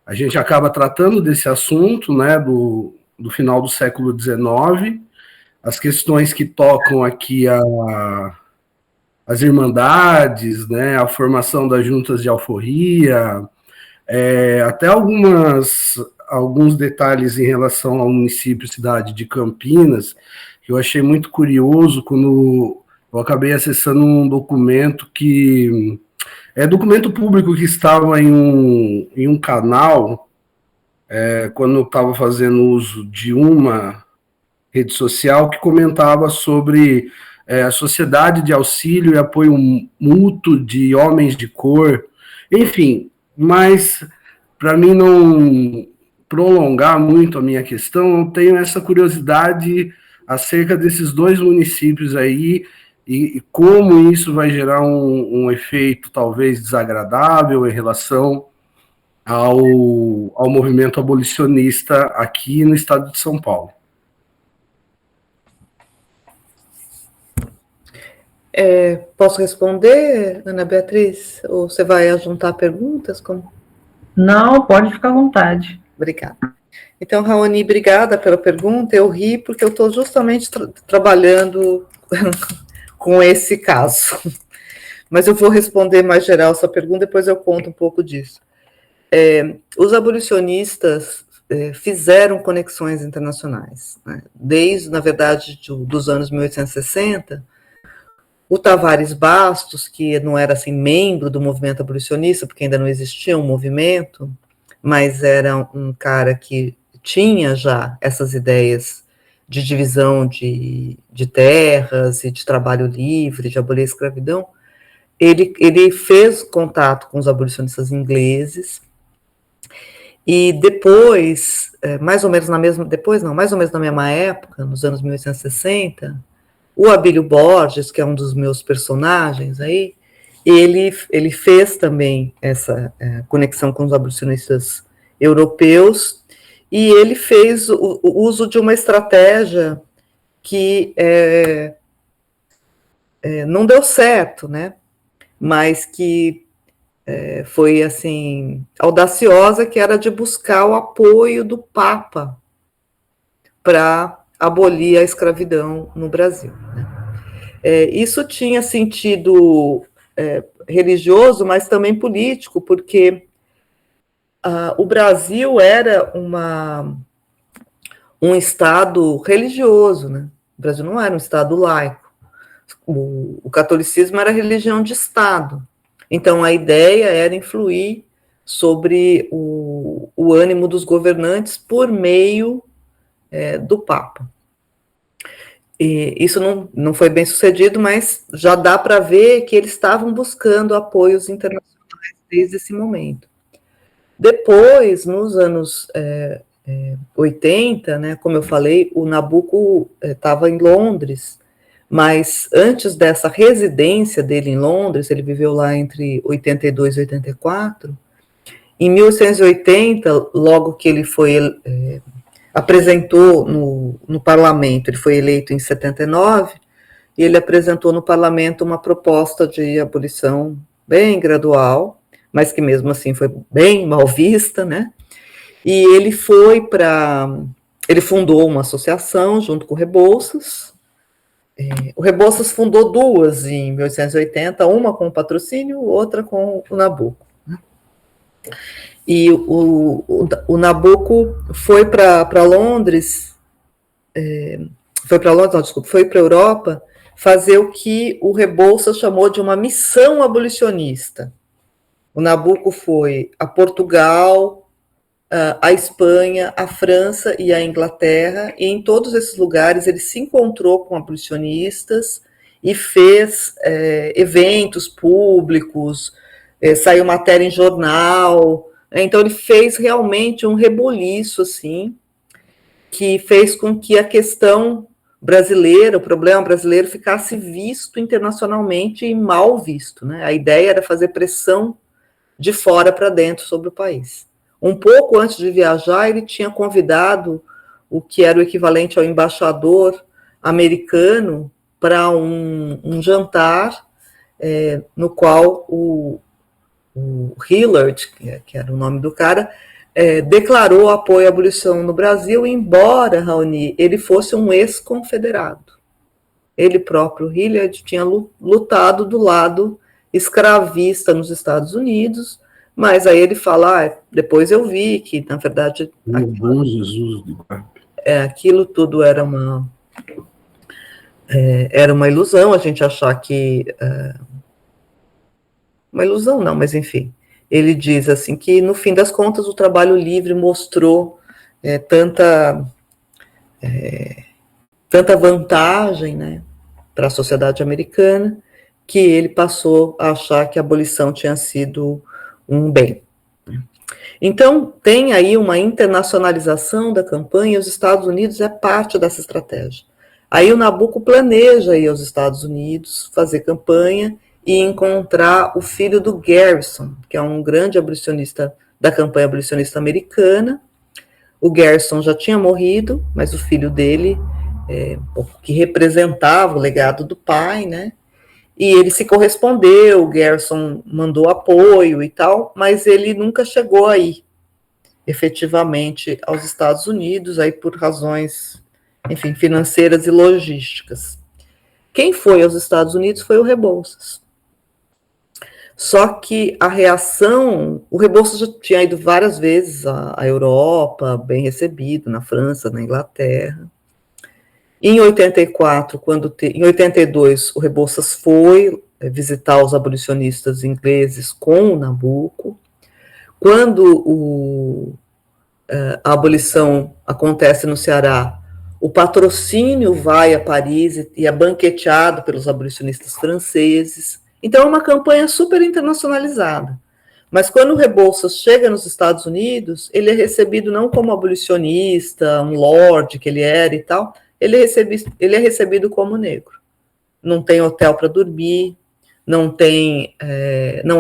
A gente acaba tratando desse assunto, né, do final do século XIX, as questões que tocam aqui as irmandades, né, a formação das juntas de alforria, até alguns detalhes em relação ao município cidade de Campinas, que eu achei muito curioso quando eu acabei acessando um documento que é documento público que estava em um canal, quando eu estava fazendo uso de uma rede social, que comentava sobre a Sociedade de Auxílio e Apoio Mútuo de Homens de Cor, enfim, mas para mim não prolongar muito a minha questão, eu tenho essa curiosidade acerca desses dois municípios aí e como isso vai gerar um efeito talvez desagradável em relação ao movimento abolicionista aqui no estado de São Paulo. Posso responder, Ana Beatriz? Ou você vai juntar perguntas? Como? Não, pode ficar à vontade. Obrigada. Então, Raoni, obrigada pela pergunta. Eu ri porque eu estou justamente trabalhando com esse caso. Mas eu vou responder mais geral essa pergunta, depois eu conto um pouco disso. Os abolicionistas fizeram conexões internacionais, né? Desde, na verdade, dos anos 1860, o Tavares Bastos, que não era assim membro do movimento abolicionista, porque ainda não existia um movimento, mas era um cara que tinha já essas ideias de divisão de terras e de trabalho livre, de abolir a escravidão. Ele fez contato com os abolicionistas ingleses e depois, mais ou menos na mesma época, nos anos 1860, o Abílio Borges, que é um dos meus personagens aí, ele fez também essa conexão com os abolicionistas europeus e ele fez o uso de uma estratégia que não deu certo, né? Mas que foi assim, audaciosa, que era de buscar o apoio do Papa para abolir a escravidão no Brasil. Isso tinha sentido religioso, mas também político, porque o Brasil era um Estado religioso, né? O Brasil não era um Estado laico. O catolicismo era religião de Estado. Então, a ideia era influir sobre o ânimo dos governantes por meio do Papa. E isso não foi bem sucedido, mas já dá para ver que eles estavam buscando apoios internacionais desde esse momento. Depois, nos anos 80, né, como eu falei, o Nabucco estava em Londres, mas antes dessa residência dele em Londres, ele viveu lá entre 82 e 84, em 1880, logo que ele foi apresentou no parlamento, ele foi eleito em 79, e ele apresentou no parlamento uma proposta de abolição bem gradual, mas que mesmo assim foi bem mal vista, né? E ele ele fundou uma associação junto com o Rebouças. O Rebouças fundou duas em 1880, uma com o patrocínio, outra com o Nabucco. E o Nabucco foi para Londres, foi para a Europa, fazer o que o Rebouças chamou de uma missão abolicionista. O Nabucco foi a Portugal, a Espanha, a França e a Inglaterra, e em todos esses lugares ele se encontrou com abolicionistas e fez eventos públicos, saiu matéria em jornal. Então ele fez realmente um rebuliço, assim, que fez com que a questão brasileira, o problema brasileiro, ficasse visto internacionalmente e mal visto, né? A ideia era fazer pressão de fora para dentro sobre o país. Um pouco antes de viajar, ele tinha convidado o que era o equivalente ao embaixador americano para um jantar, no qual o Hillard, que era o nome do cara, declarou apoio à abolição no Brasil, embora, Raoni, ele fosse um ex-confederado. Ele próprio, Hillard, tinha lutado do lado escravista nos Estados Unidos, mas aí ele fala, depois eu vi que, na verdade, bom Jesus, aquilo tudo era uma ilusão, a gente achar que... uma ilusão não, mas enfim, ele diz assim que, no fim das contas, o trabalho livre mostrou tanta vantagem, né, para a sociedade americana, que ele passou a achar que a abolição tinha sido um bem. Então, tem aí uma internacionalização da campanha, e os Estados Unidos é parte dessa estratégia. Aí o Nabucco planeja ir aos Estados Unidos, fazer campanha e encontrar o filho do Garrison, que é um grande abolicionista da campanha abolicionista americana. O Garrison já tinha morrido, mas o filho dele, que representava o legado do pai, né? E ele se correspondeu, o Garrison mandou apoio e tal, mas ele nunca chegou aí, efetivamente, aos Estados Unidos, aí por razões, enfim, financeiras e logísticas. Quem foi aos Estados Unidos foi o Rebouças. Só que a reação, o Rebouças já tinha ido várias vezes à Europa, bem recebido, na França, na Inglaterra. Em 84, em 82, o Rebouças foi visitar os abolicionistas ingleses com o Nabucco. Quando a abolição acontece no Ceará, o patrocínio vai a Paris e é banqueteado pelos abolicionistas franceses. Então, é uma campanha super internacionalizada. Mas quando o Rebouças chega nos Estados Unidos, ele é recebido não como abolicionista, um lord que ele era e tal, ele é recebido como negro. Não tem hotel para dormir, não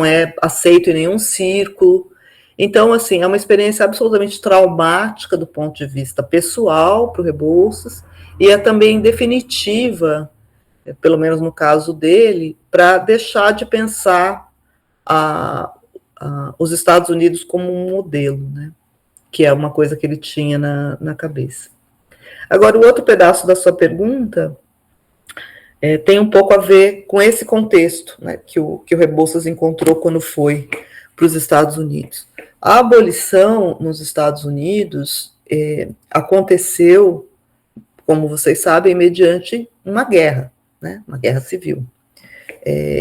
é aceito em nenhum círculo. Então, assim, é uma experiência absolutamente traumática do ponto de vista pessoal para o Rebouças, e é também definitiva, pelo menos no caso dele, para deixar de pensar os Estados Unidos como um modelo, né? Que é uma coisa que ele tinha na cabeça. Agora, o outro pedaço da sua pergunta tem um pouco a ver com esse contexto, né, que o Rebouças encontrou quando foi para os Estados Unidos. A abolição nos Estados Unidos aconteceu, como vocês sabem, mediante uma guerra, né, uma guerra civil.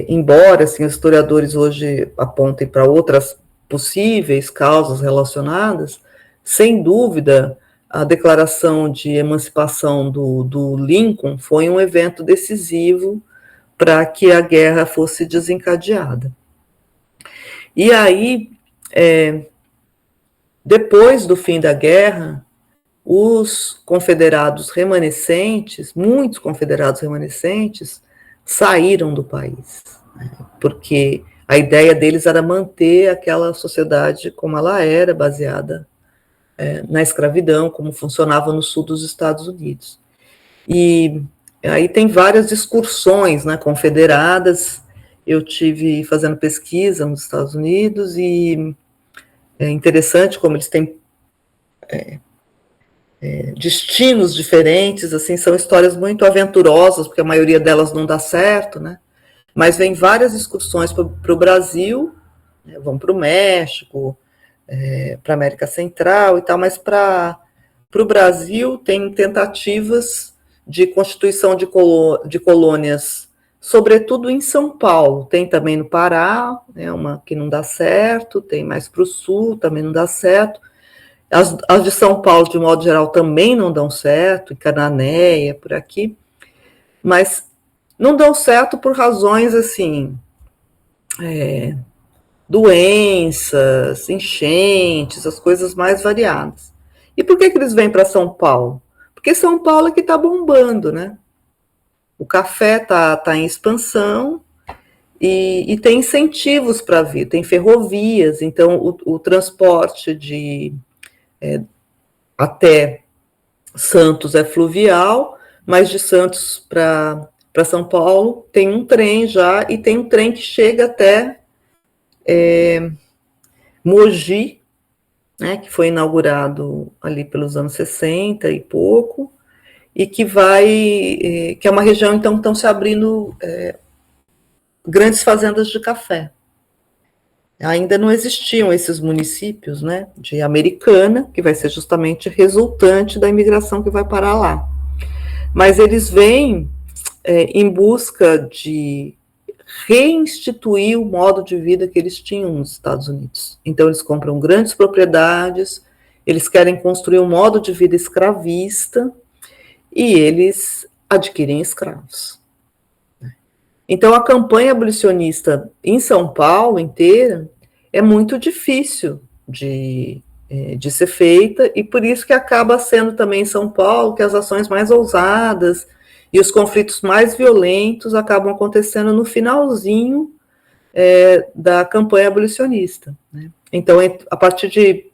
Embora assim, os historiadores hoje apontem para outras possíveis causas relacionadas, sem dúvida, a declaração de emancipação do Lincoln foi um evento decisivo para que a guerra fosse desencadeada. E aí, depois do fim da guerra, os confederados remanescentes, muitos confederados remanescentes, saíram do país, né, porque a ideia deles era manter aquela sociedade como ela era, baseada na escravidão, como funcionava no sul dos Estados Unidos. E aí tem várias excursões, né, confederadas. Eu tive fazendo pesquisa nos Estados Unidos e é interessante como eles têm destinos diferentes, assim, são histórias muito aventurosas, porque a maioria delas não dá certo, né? Mas vem várias excursões para o Brasil, né, vão para o México, para a América Central e tal, mas para o Brasil tem tentativas de constituição de colônias, sobretudo em São Paulo, tem também no Pará, né, uma que não dá certo, tem mais para o sul, também não dá certo. As de São Paulo, de modo geral, também não dão certo, em Cananéia, por aqui, mas não dão certo por razões, assim, doenças, enchentes, as coisas mais variadas. E por que eles vêm para São Paulo? Porque São Paulo é que está bombando, né? O café está em expansão e tem incentivos para vir, tem ferrovias, então o transporte até Santos é fluvial, mas de Santos para São Paulo tem um trem já, e tem um trem que chega até Mogi, né, que foi inaugurado ali pelos anos 60 e pouco, e que que é uma região, então, estão se abrindo grandes fazendas de café. Ainda não existiam esses municípios, né, de Americana, que vai ser justamente resultante da imigração que vai parar lá. Mas eles vêm em busca de reinstituir o modo de vida que eles tinham nos Estados Unidos. Então, eles compram grandes propriedades, eles querem construir um modo de vida escravista e eles adquirem escravos. Então, a campanha abolicionista em São Paulo inteira é muito difícil de ser feita, e por isso que acaba sendo também em São Paulo que as ações mais ousadas e os conflitos mais violentos acabam acontecendo no finalzinho da campanha abolicionista, né? Então, a partir de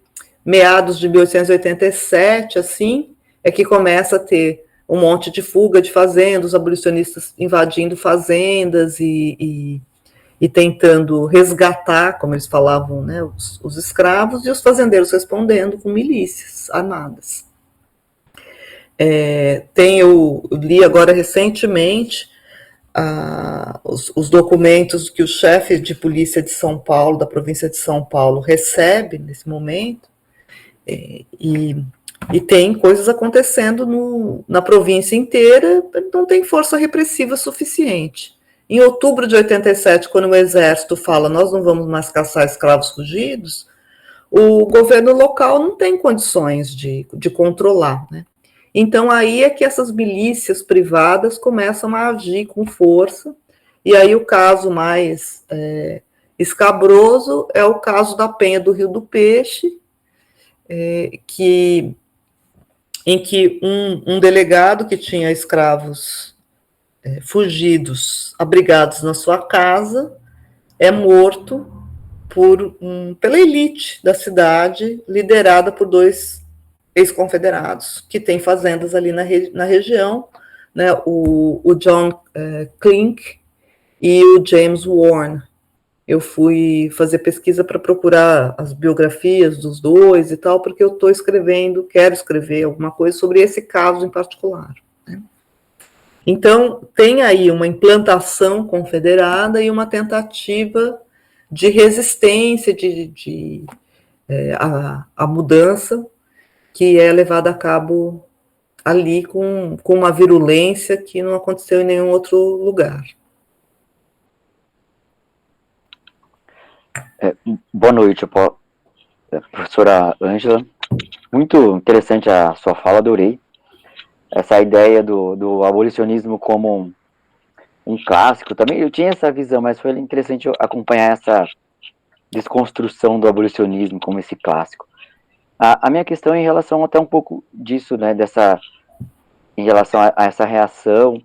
meados de 1887, assim, é que começa a ter um monte de fuga de fazendas, os abolicionistas invadindo fazendas e tentando resgatar, como eles falavam, né, os escravos, e os fazendeiros respondendo com milícias armadas. Eu li agora recentemente os documentos que o chefe de polícia de São Paulo, da província de São Paulo, recebe nesse momento, e tem coisas acontecendo na província inteira, não tem força repressiva suficiente. Em outubro de 87, quando o exército fala nós não vamos mais caçar escravos fugidos, o governo local não tem condições de controlar, né? Então, aí é que essas milícias privadas começam a agir com força, e aí o caso mais escabroso é o caso da Penha do Rio do Peixe, em que um delegado que tinha escravos fugidos, abrigados na sua casa, é morto pela elite da cidade, liderada por 2 ex-confederados, que têm fazendas ali na região, né, o John Klink e o James Warren. eu fui fazer pesquisa para procurar as biografias dos dois e tal, porque eu quero escrever alguma coisa sobre esse caso em particular. Né? Então, tem aí uma implantação confederada e uma tentativa de resistência à mudança que é levada a cabo ali com uma virulência que não aconteceu em nenhum outro lugar. Boa noite, professora Ângela. Muito interessante a sua fala, adorei. Essa ideia do abolicionismo como um clássico, também eu tinha essa visão, mas foi interessante acompanhar essa desconstrução do abolicionismo como esse clássico. A minha questão é em relação até um pouco disso, né, em relação a essa reação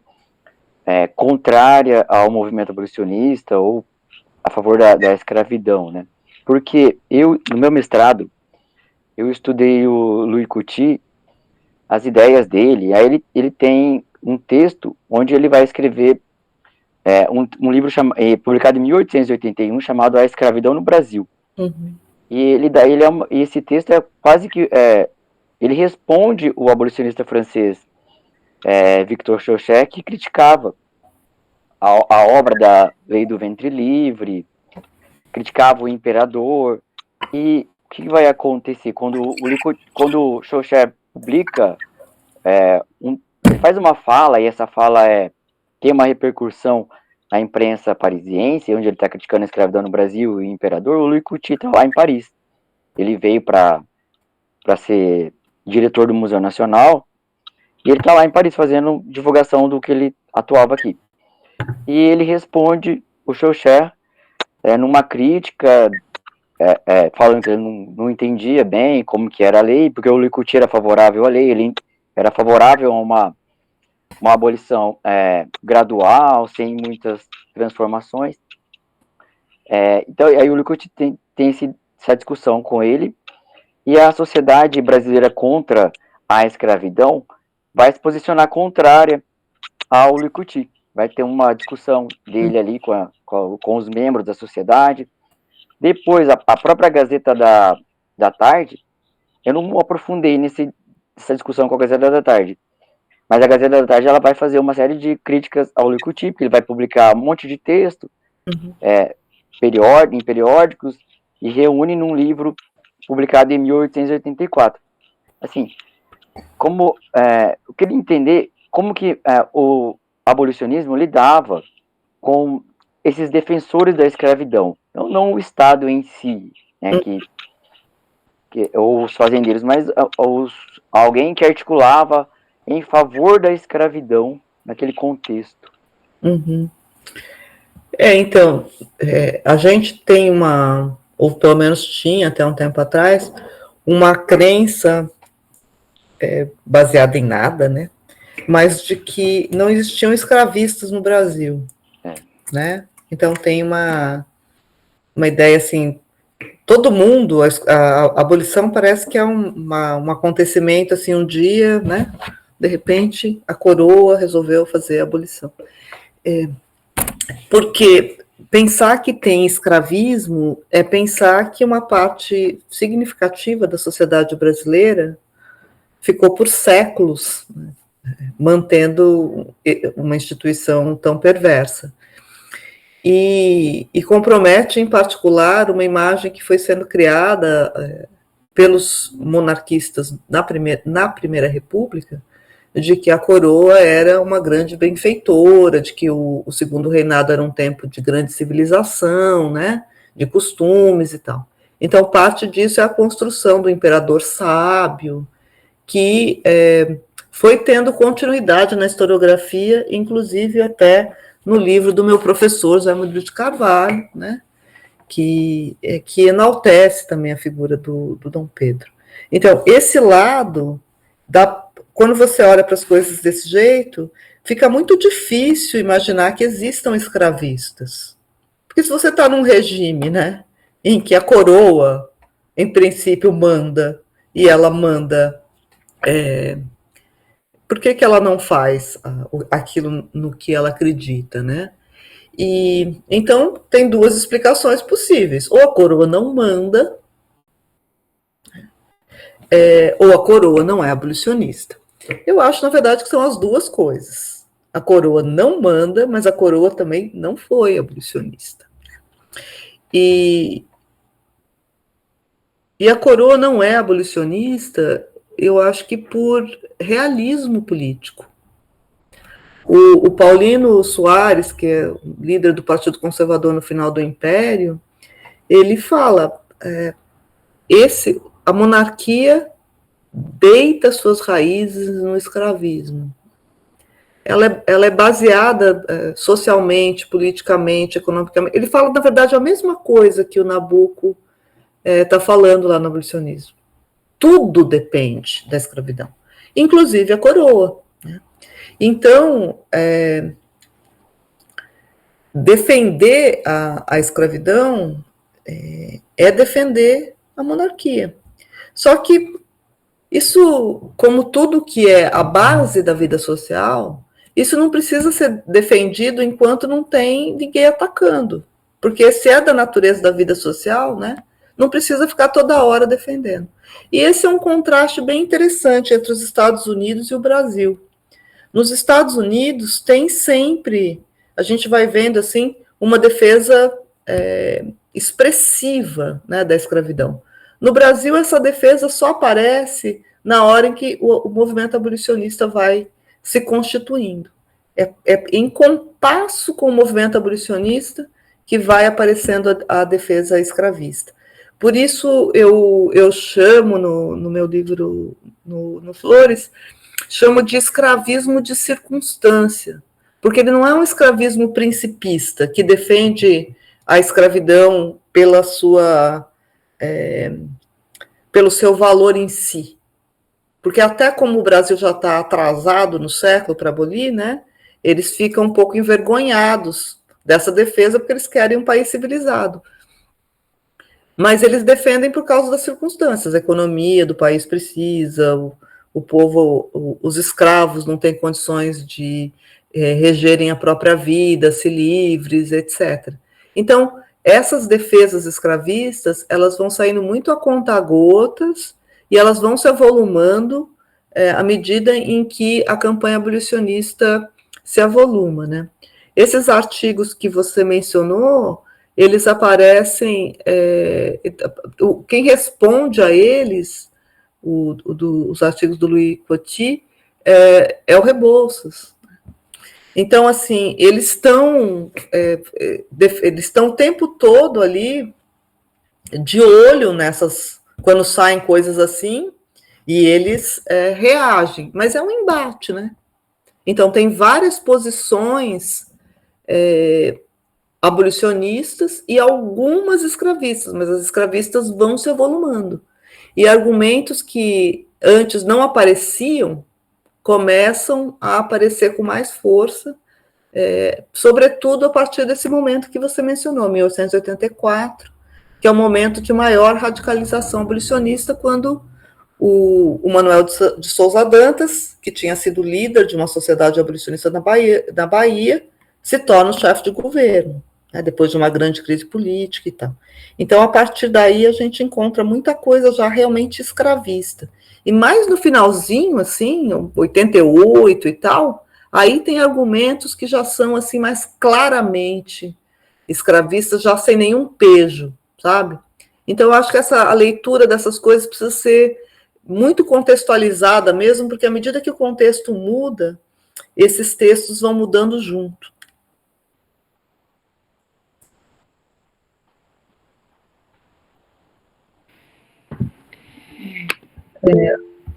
contrária ao movimento abolicionista ou a favor da escravidão, né? Porque no meu mestrado, eu estudei o Louis Couty, as ideias dele, aí ele tem um texto onde ele vai escrever um livro publicado em 1881 chamado A Escravidão no Brasil. Uhum. E esse texto é quase que ele responde o abolicionista francês Victor Schœlcher, que criticava a obra da Lei do Ventre Livre, criticava o imperador. E o que vai acontecer quando o Schœlcher publica, ele faz uma fala, e essa fala tem uma repercussão na imprensa parisiense, onde ele está criticando a escravidão no Brasil e o imperador. O Louis Couty está lá em Paris. Ele veio para ser diretor do Museu Nacional, e ele está lá em Paris fazendo divulgação do que ele atuava aqui. E ele responde o Schœlcher numa crítica, falando que ele não entendia bem como que era a lei, porque o Louis Couty era favorável à lei, ele era favorável a uma abolição gradual, sem muitas transformações. Então, aí o Louis Couty tem essa discussão com ele, e a sociedade brasileira contra a escravidão vai se posicionar contrária ao Louis Couty. Vai ter uma discussão dele ali com os membros da sociedade. Depois, a própria Gazeta da Tarde, eu não aprofundei nessa discussão com a Gazeta da Tarde, mas a Gazeta da Tarde ela vai fazer uma série de críticas ao Louis Couty, porque ele vai publicar um monte de texto em periódicos, e reúne num livro publicado em 1884. Assim, eu queria entender como que o abolicionismo lidava com esses defensores da escravidão, não o Estado em si, né, ou os fazendeiros, mas alguém que articulava em favor da escravidão naquele contexto. Uhum. Então, a gente tem ou pelo menos tinha até um tempo atrás, uma crença baseada em nada, né? Mas de que não existiam escravistas no Brasil, né? Então tem uma ideia assim, todo mundo, a abolição parece que é um acontecimento assim, um dia, né? De repente a coroa resolveu fazer a abolição. Porque pensar que tem escravismo é pensar que uma parte significativa da sociedade brasileira ficou por séculos, né, mantendo uma instituição tão perversa. E compromete, em particular, uma imagem que foi sendo criada pelos monarquistas na Primeira República, de que a coroa era uma grande benfeitora, de que o Segundo Reinado era um tempo de grande civilização, né, de costumes e tal. Então, parte disso é a construção do imperador sábio, que foi tendo continuidade na historiografia, inclusive até no livro do meu professor, José Murilo de Carvalho, né, que enaltece também a figura do Dom Pedro. Então, esse lado, quando você olha para as coisas desse jeito, fica muito difícil imaginar que existam escravistas. Porque se você está num regime, né, em que a coroa, em princípio, manda, e ela manda... por que ela não faz aquilo no que ela acredita, né? E então tem duas explicações possíveis: ou a coroa não manda, ou a coroa não é abolicionista. Eu acho, na verdade, que são as duas coisas. A coroa não manda, mas a coroa também não foi abolicionista. E a coroa não é abolicionista, eu acho que por realismo político. O Paulino Soares, que é líder do Partido Conservador no final do Império, ele fala, a monarquia deita suas raízes no escravismo. Ela é baseada socialmente, politicamente, economicamente. Ele fala, na verdade, a mesma coisa que o Nabucco está falando lá no abolicionismo. Tudo depende da escravidão, inclusive a coroa. Né? Então, defender a escravidão é defender a monarquia. Só que isso, como tudo que é a base da vida social, isso não precisa ser defendido enquanto não tem ninguém atacando. Porque se é da natureza da vida social, né, não precisa ficar toda hora defendendo. E esse é um contraste bem interessante entre os Estados Unidos e o Brasil. Nos Estados Unidos tem sempre, a gente vai vendo assim, uma defesa expressiva, né, da escravidão. No Brasil, essa defesa só aparece na hora em que o movimento abolicionista vai se constituindo. É em compasso com o movimento abolicionista que vai aparecendo a defesa escravista. Por isso, eu chamo no meu livro, no Flores, chamo de escravismo de circunstância, porque ele não é um escravismo principista, que defende a escravidão pelo seu valor em si. Porque até como o Brasil já está atrasado no século para abolir, né, eles ficam um pouco envergonhados dessa defesa, porque eles querem um país civilizado. Mas eles defendem por causa das circunstâncias. A economia do país precisa, o povo, os escravos não têm condições de regerem a própria vida, se livres, etc. Então, essas defesas escravistas, elas vão saindo muito a conta-gotas e elas vão se avolumando à medida em que a campanha abolicionista se avoluma, né? Esses artigos que você mencionou, eles aparecem, quem responde a eles, os artigos do Louis Coty, é o Rebouças. Então, assim, eles estão o tempo todo ali de olho nessas, quando saem coisas assim, e eles reagem, mas é um embate, né? Então, tem várias posições abolicionistas e algumas escravistas, mas as escravistas vão se avolumando. E argumentos que antes não apareciam começam a aparecer com mais força, sobretudo a partir desse momento que você mencionou, 1884, que é o momento de maior radicalização abolicionista, quando o Manuel de Souza Dantas, que tinha sido líder de uma sociedade abolicionista na Bahia, se torna o chefe de governo, né, depois de uma grande crise política e tal. Então, a partir daí, a gente encontra muita coisa já realmente escravista. E mais no finalzinho, assim, 88 e tal, aí tem argumentos que já são assim mais claramente escravistas, já sem nenhum pejo, sabe? Então, eu acho que a leitura dessas coisas precisa ser muito contextualizada mesmo, porque à medida que o contexto muda, esses textos vão mudando junto.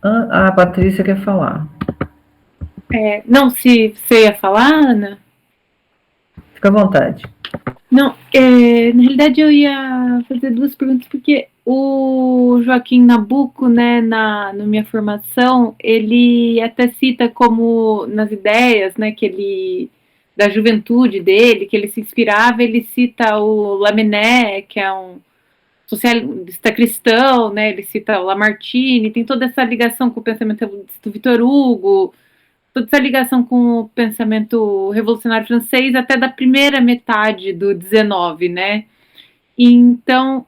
A Patrícia quer falar. Não, se você ia falar, Ana? Fica à vontade. Não, na realidade eu ia fazer duas perguntas, porque o Joaquim Nabuco, né, na minha formação, ele até cita como nas ideias, né, que ele, da juventude dele, que ele se inspirava, ele cita o Lamennais, que é um socialista cristão, né, ele cita o Lamartine, tem toda essa ligação com o pensamento do Victor Hugo, toda essa ligação com o pensamento revolucionário francês até da primeira metade do 19, né? Então,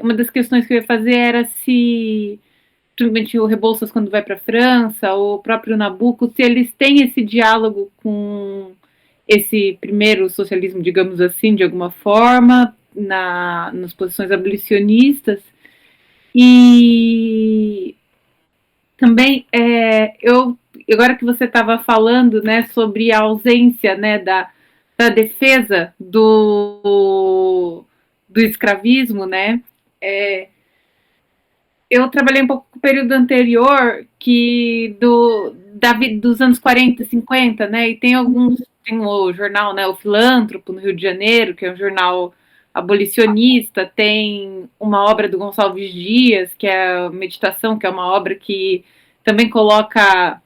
uma das questões que eu ia fazer era se, principalmente o Rebouças quando vai para a França, ou o próprio Nabucco, se eles têm esse diálogo com esse primeiro socialismo, digamos assim, de alguma forma, nas posições abolicionistas. E também, agora que você estava falando, né, sobre a ausência, né, da defesa do escravismo, né, eu trabalhei um pouco no período anterior, dos anos 40, 50, né, e tem o jornal, né, o Filântropo, no Rio de Janeiro, que é um jornal abolicionista, tem uma obra do Gonçalves Dias, que é a Meditação, que é uma obra que também coloca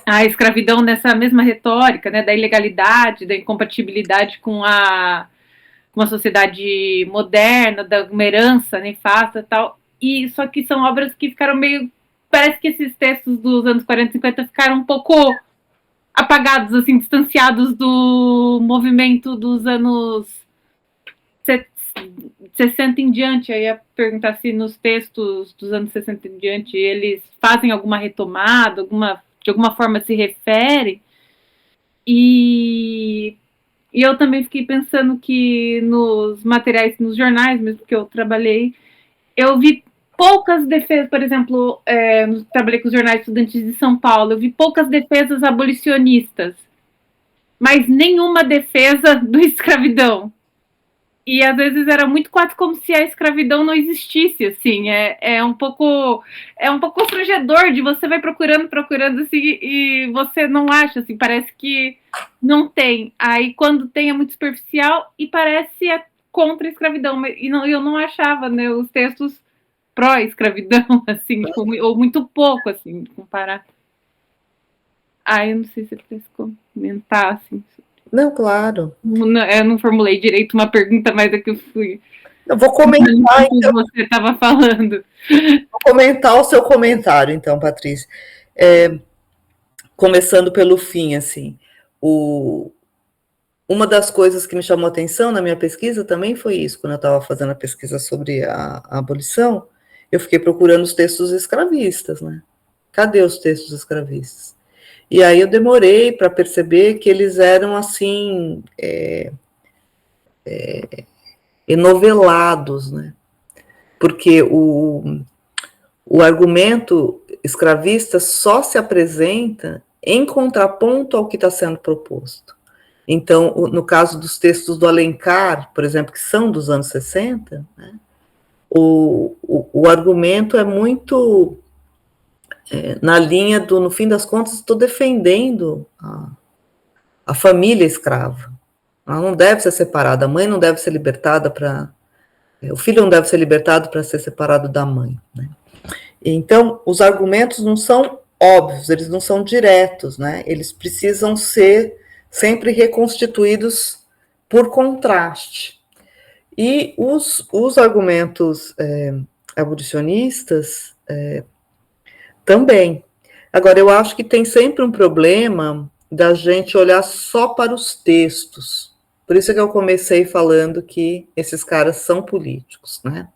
a escravidão nessa mesma retórica, né, da ilegalidade, da incompatibilidade com uma sociedade moderna, da uma herança nefasta e tal, e só que são obras que ficaram meio, parece que esses textos dos anos 40 e 50 ficaram um pouco apagados, assim, distanciados do movimento dos anos 60 em diante. Eu ia perguntar se nos textos dos anos 60 em diante eles fazem alguma retomada, de alguma forma se referem. E eu também fiquei pensando que nos materiais, nos jornais mesmo que eu trabalhei, eu vi poucas defesas, por exemplo, trabalhei com os jornais estudantis de São Paulo, eu vi poucas defesas abolicionistas, mas nenhuma defesa do escravidão. E às vezes era muito quase como se a escravidão não existisse, assim, é um pouco constrangedor de você vai procurando assim, e você não acha, assim, parece que não tem. Aí quando tem é muito superficial e parece contra a escravidão, eu não achava, né, os textos pró-escravidão, assim, tipo, ou muito pouco, assim, comparar. Eu não sei se você quer comentar, assim. Não, claro. Eu não formulei direito uma pergunta, mas é que eu fui. Eu vou comentar, então. Você estava falando. Vou comentar o seu comentário, então, Patrícia. Começando pelo fim, assim, uma das coisas que me chamou a atenção na minha pesquisa também foi isso, quando eu estava fazendo a pesquisa sobre a abolição, eu fiquei procurando os textos escravistas, né? Cadê os textos escravistas? E aí eu demorei para perceber que eles eram, assim, enovelados, né? Porque o argumento escravista só se apresenta em contraponto ao que está sendo proposto. Então, no caso dos textos do Alencar, por exemplo, que são dos anos 60, né, o argumento é muito na linha do, no fim das contas, estou defendendo a família escrava. Ela não deve ser separada, a mãe não deve ser libertada o filho não deve ser libertado para ser separado da mãe, né? Então, os argumentos não são óbvios, eles não são diretos, né? Eles precisam ser sempre reconstituídos por contraste. E os argumentos abolicionistas também. Agora, eu acho que tem sempre um problema da gente olhar só para os textos. Por isso que eu comecei falando que esses caras são políticos, né?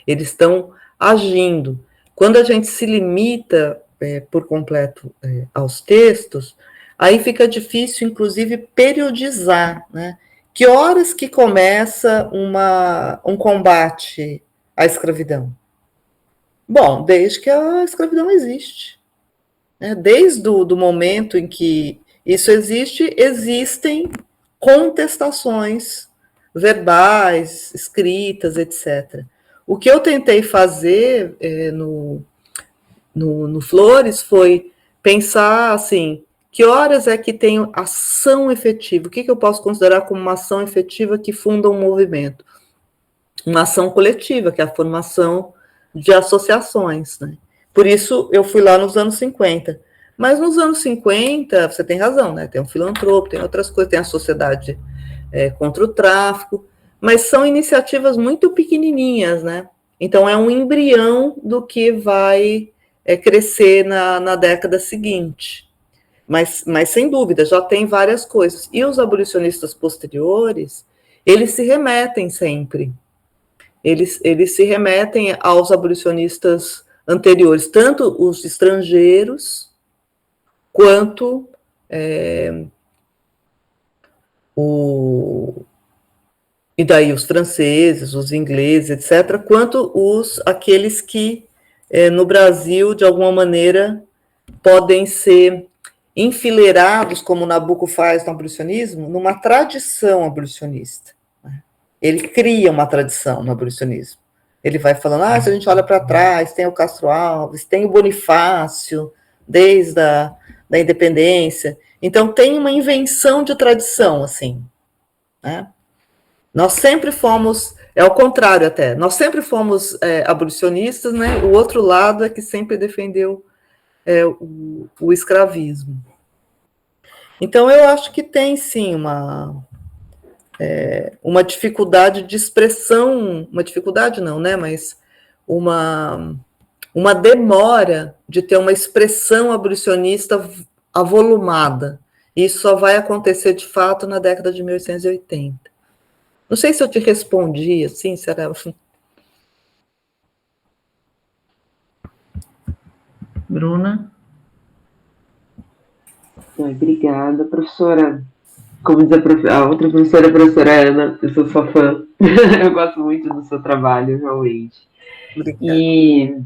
Eles estão agindo. Quando a gente se limita por completo aos textos, aí fica difícil, inclusive, periodizar, né? Que horas que começa um combate à escravidão? Bom, desde que a escravidão existe. Né? Desde o momento em que isso existe, existem contestações verbais, escritas, etc. O que eu tentei fazer no Flores foi pensar assim, que horas é que tem ação efetiva? O que eu posso considerar como uma ação efetiva que funda um movimento? Uma ação coletiva, que é a formação de associações, né? Por isso, eu fui lá nos anos 50. Mas nos anos 50, você tem razão, né? Tem um filantropo, tem outras coisas, tem a sociedade contra o tráfico, mas são iniciativas muito pequenininhas, né? Então, é um embrião do que vai crescer na década seguinte. Mas sem dúvida, já tem várias coisas. E os abolicionistas posteriores, eles se remetem sempre. Eles se remetem aos abolicionistas anteriores, tanto os estrangeiros, quanto e daí os franceses, os ingleses, etc., quanto aqueles que no Brasil, de alguma maneira, podem ser enfileirados, como Nabucco faz no abolicionismo, numa tradição abolicionista. Ele cria uma tradição no abolicionismo. Ele vai falando, se a gente olha para trás, tem o Castro Alves, tem o Bonifácio, desde da independência. Então, tem uma invenção de tradição, assim. Né? Nós sempre fomos, é ao contrário até, nós sempre fomos abolicionistas, né? O outro lado é que sempre defendeu o escravismo. Então, eu acho que tem, sim, uma dificuldade de expressão, uma dificuldade não, né? Mas uma demora de ter uma expressão abolicionista avolumada. Isso só vai acontecer, de fato, na década de 1880. Não sei se eu te respondi, assim, será? Bruna? Obrigada, professora. Como diz a outra professora, a professora Ana, eu sou sua fã. Eu gosto muito do seu trabalho, realmente. Obrigada. E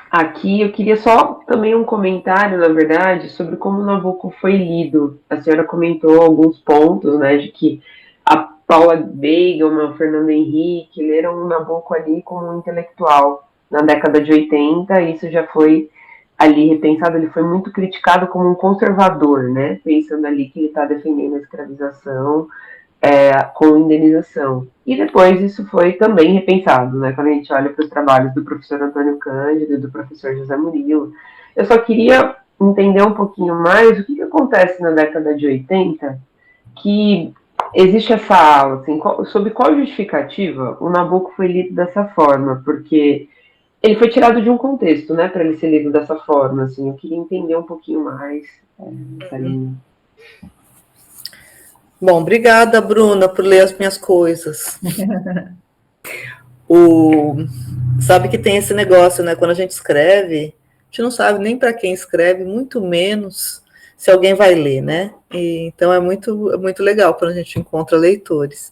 aqui eu queria só também um comentário, na verdade, sobre como o Nabucco foi lido. A senhora comentou alguns pontos, né, de que a Paula Beigelman, o Fernando Henrique, leram o Nabucco ali como um intelectual. Na década de 80, isso já foi ali repensado, ele foi muito criticado como um conservador, né, pensando ali que ele está defendendo a escravização com indenização. E depois isso foi também repensado, né, quando a gente olha para os trabalhos do professor Antônio Cândido e do professor José Murilo. Eu só queria entender um pouquinho mais o que acontece na década de 80, que existe essa aula, assim, sob qual justificativa o Nabucco foi lido dessa forma, porque ele foi tirado de um contexto, né, para ele ser lido dessa forma, assim, eu queria entender um pouquinho mais essa linha. Bom, obrigada, Bruna, por ler as minhas coisas. Sabe que tem esse negócio, né, quando a gente escreve, a gente não sabe nem para quem escreve, muito menos se alguém vai ler, né? Então é muito legal quando a gente encontra leitores.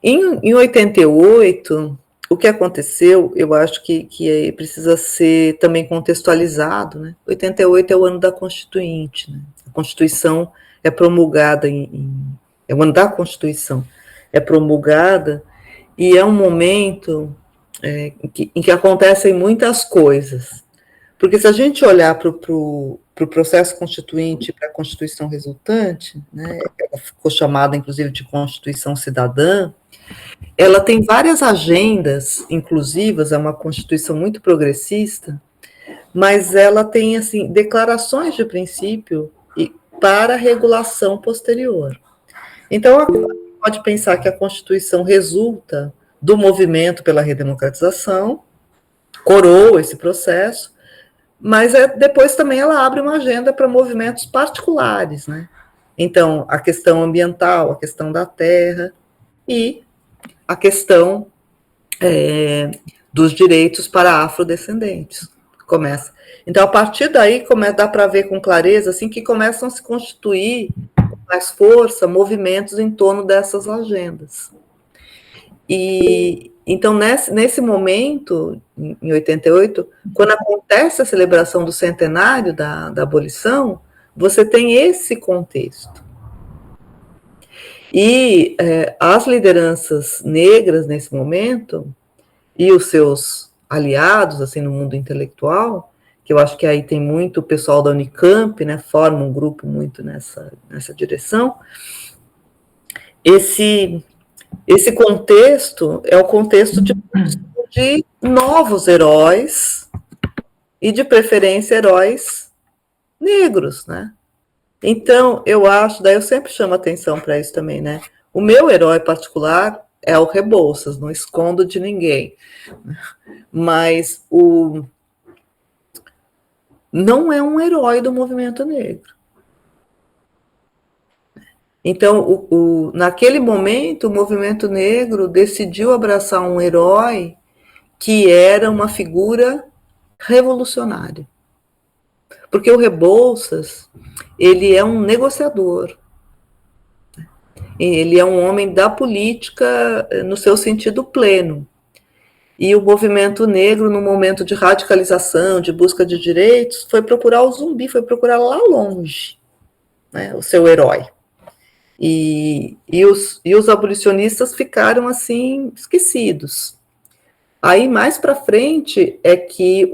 Em 88, o que aconteceu, eu acho que precisa ser também contextualizado, né? 88 é o ano da Constituinte, né? A Constituição é promulgada é o ano da Constituição, é promulgada, e é um momento em que acontecem muitas coisas. Porque se a gente olhar para o processo constituinte, para a Constituição resultante, né, ela ficou chamada, inclusive, de Constituição Cidadã, ela tem várias agendas inclusivas, é uma Constituição muito progressista, mas ela tem, assim, declarações de princípio para a regulação posterior. Então, a gente pode pensar que a Constituição resulta do movimento pela redemocratização, coroa esse processo, mas depois também ela abre uma agenda para movimentos particulares, né? Então, a questão ambiental, a questão da terra e a questão dos direitos para afrodescendentes. Começa. Então, a partir daí, dá para ver com clareza assim, que começam a se constituir com mais força movimentos em torno dessas agendas. E então, nesse momento, em 88, quando acontece a celebração do centenário da abolição, você tem esse contexto. E as lideranças negras, nesse momento, e os seus aliados, assim, no mundo intelectual, que eu acho que aí tem muito o pessoal da Unicamp, né, forma um grupo muito nessa direção, esse contexto é o contexto de novos heróis, e de preferência heróis negros, né? Então, eu acho, daí eu sempre chamo atenção para isso também, né? O meu herói particular é o Rebouças, não escondo de ninguém. Mas não é um herói do movimento negro. Então, naquele momento, o movimento negro decidiu abraçar um herói que era uma figura revolucionária. Porque o Rebouças, ele é um negociador. Ele é um homem da política no seu sentido pleno. E o movimento negro, no momento de radicalização, de busca de direitos, foi procurar o zumbi, foi procurar lá longe, né, o seu herói. E os abolicionistas ficaram, assim, esquecidos. Aí, mais para frente, é que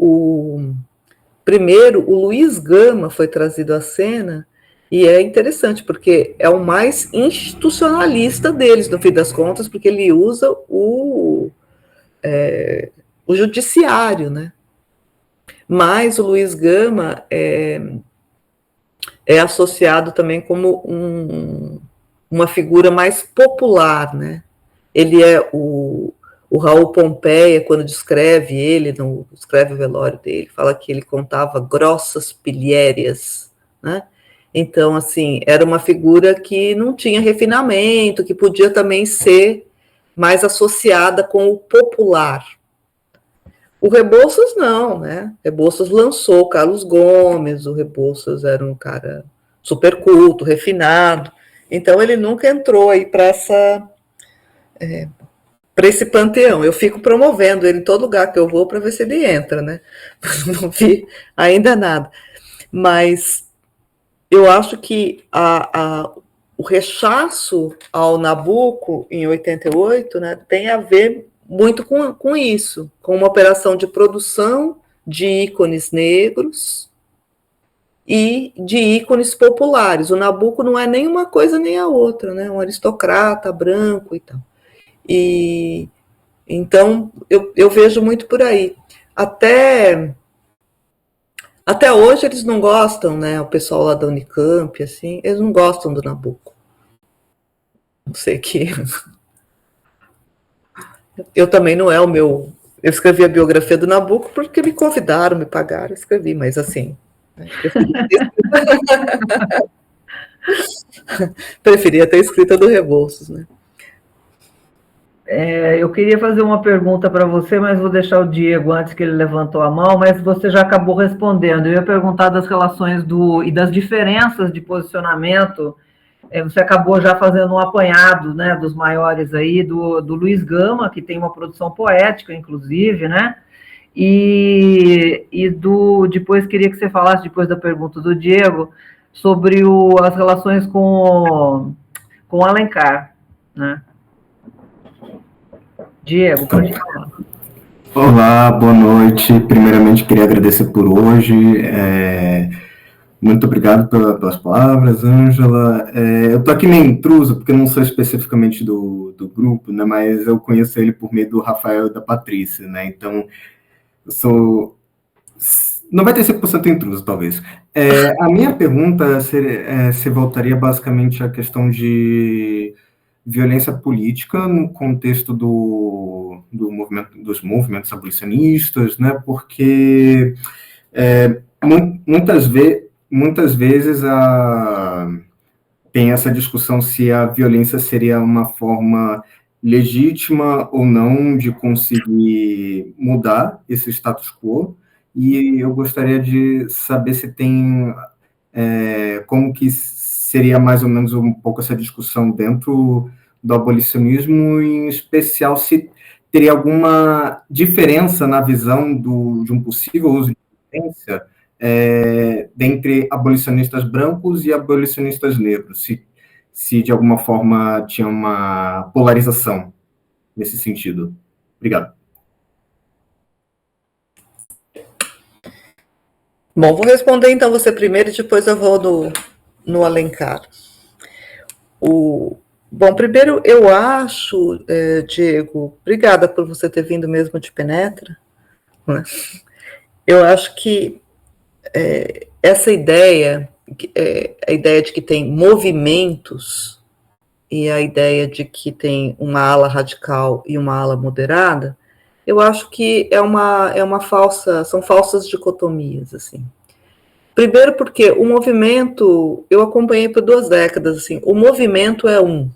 primeiro, o Luiz Gama foi trazido à cena, e é interessante, porque é o mais institucionalista deles, no fim das contas, porque ele usa o judiciário, né? Mas o Luiz Gama é associado também como uma figura mais popular, né? Ele é o Raul Pompeia, quando descreve ele, descreve o velório dele, fala que ele contava grossas pilhérias, né? Então, assim, era uma figura que não tinha refinamento, que podia também ser mais associada com o popular. O Rebouças não, né? Rebouças lançou Carlos Gomes, o Rebouças era um cara super culto, refinado, então ele nunca entrou aí para esse panteão. Eu fico promovendo ele em todo lugar que eu vou para ver se ele entra, né? Não vi ainda nada. Mas eu acho que o rechaço ao Nabucco, em 88, né, tem a ver muito com isso, com uma operação de produção de ícones negros e de ícones populares. O Nabucco não é nem uma coisa nem a outra, né? Um aristocrata branco e tal. E então eu vejo muito por aí. Até hoje eles não gostam, né? O pessoal lá da Unicamp, assim, eles não gostam do Nabucco. Não sei que. Eu também não é o meu. Eu escrevi a biografia do Nabucco porque me convidaram, me pagaram, escrevi, mas assim. Preferia ter escrito a do Rebouças, né? Eu queria fazer uma pergunta para você, mas vou deixar o Diego antes que ele levantou a mão, mas você já acabou respondendo. Eu ia perguntar das relações e das diferenças de posicionamento. Você acabou já fazendo um apanhado, né, dos maiores aí, do Luiz Gama, que tem uma produção poética, inclusive, né? Depois queria que você falasse, depois da pergunta do Diego, sobre as relações com o Alencar, né? Diego, pode falar. Olá, boa noite. Primeiramente, queria agradecer por hoje. Muito obrigado pelas palavras, Ângela. Eu estou aqui meio intruso, porque eu não sou especificamente do grupo, né, mas eu conheço ele por meio do Rafael e da Patrícia, né, então eu sou 95% intruso, talvez. A minha pergunta se voltaria basicamente à questão de violência política no contexto dos movimentos abolicionistas, né, porque muitas vezes tem essa discussão se a violência seria uma forma legítima ou não de conseguir mudar esse status quo, e eu gostaria de saber se tem como que seria mais ou menos um pouco essa discussão dentro do abolicionismo, em especial se teria alguma diferença na visão de um possível uso de violência dentre abolicionistas brancos e abolicionistas negros, se de alguma forma tinha uma polarização nesse sentido. Obrigado. Bom, vou responder então você primeiro e depois eu vou no Alencar. Bom, primeiro eu acho, Diego, obrigada por você ter vindo mesmo de Penetra, né? Eu acho que essa ideia, a ideia de que tem movimentos e a ideia de que tem uma ala radical e uma ala moderada, eu acho que são falsas dicotomias, assim. Primeiro porque o movimento, eu acompanhei por 2 décadas, assim, o movimento é um.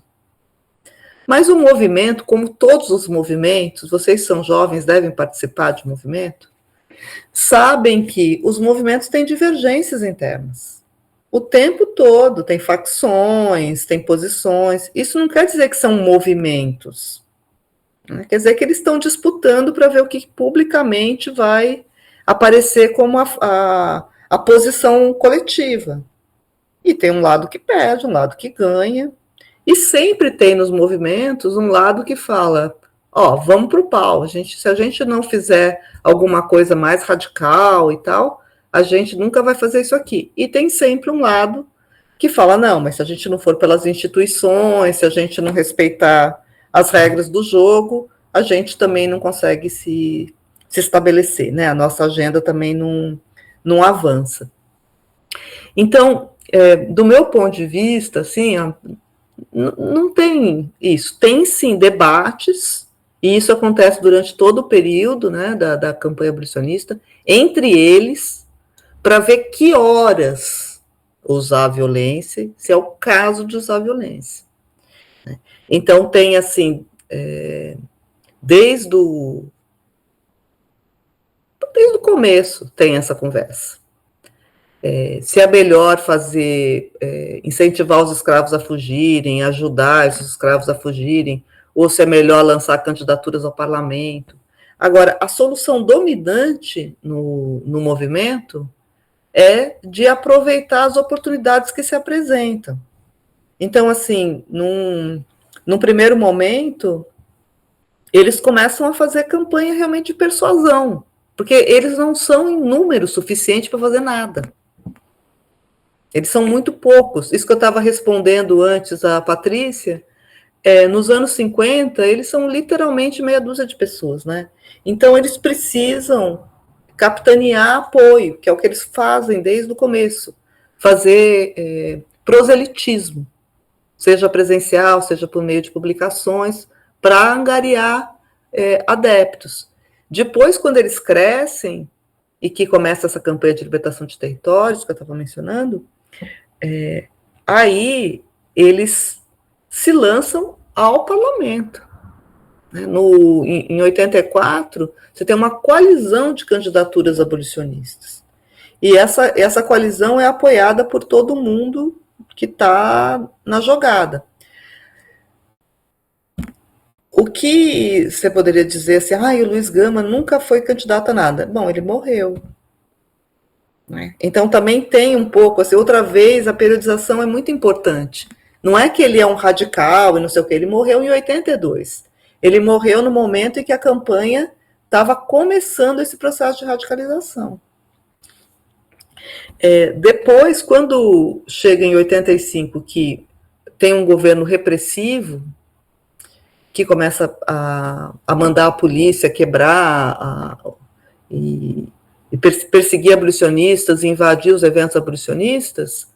Mas o movimento, como todos os movimentos, vocês são jovens, devem participar de movimento, sabem que os movimentos têm divergências internas. O tempo todo, tem facções, tem posições. Isso não quer dizer que são movimentos. Né? Quer dizer que eles estão disputando para ver o que publicamente vai aparecer como a posição coletiva. E tem um lado que perde, um lado que ganha. E sempre tem nos movimentos um lado que fala, ó, vamos para o pau. Se a gente não fizer alguma coisa mais radical e tal, a gente nunca vai fazer isso aqui. E tem sempre um lado que fala, não, mas se a gente não for pelas instituições, se a gente não respeitar as regras do jogo, a gente também não consegue se estabelecer, né? A nossa agenda também não avança. Então, do meu ponto de vista, assim, não tem isso. Tem, sim, debates, e isso acontece durante todo o período, né, da campanha abolicionista, entre eles, para ver que horas usar a violência, se é o caso de usar a violência. Então, tem, assim, desde o começo tem essa conversa. Se é melhor incentivar os escravos a fugirem, ajudar esses escravos a fugirem, ou se é melhor lançar candidaturas ao parlamento. Agora, a solução dominante no movimento é de aproveitar as oportunidades que se apresentam. Então, assim, num primeiro momento, eles começam a fazer campanha realmente de persuasão, porque eles não são em número suficiente para fazer nada. Eles são muito poucos. Isso que eu estava respondendo antes à Patrícia, nos anos 50, eles são literalmente meia dúzia de pessoas, né? Então, eles precisam capitanear apoio, que é o que eles fazem desde o começo, fazer proselitismo, seja presencial, seja por meio de publicações, para angariar adeptos. Depois, quando eles crescem, e que começa essa campanha de libertação de territórios, que eu estava mencionando, aí eles se lançam ao parlamento. Em 84, você tem uma coalizão de candidaturas abolicionistas. E essa coalizão é apoiada por todo mundo que está na jogada. O que você poderia dizer assim, o Luiz Gama nunca foi candidato a nada. Bom, ele morreu. Né? Então, também tem um pouco, assim, outra vez, a periodização é muito importante. Não é que ele é um radical e não sei o quê, ele morreu em 82. Ele morreu no momento em que a campanha estava começando esse processo de radicalização. Depois, quando chega em 85, que tem um governo repressivo, que começa a mandar a polícia quebrar e perseguir abolicionistas e invadir os eventos abolicionistas,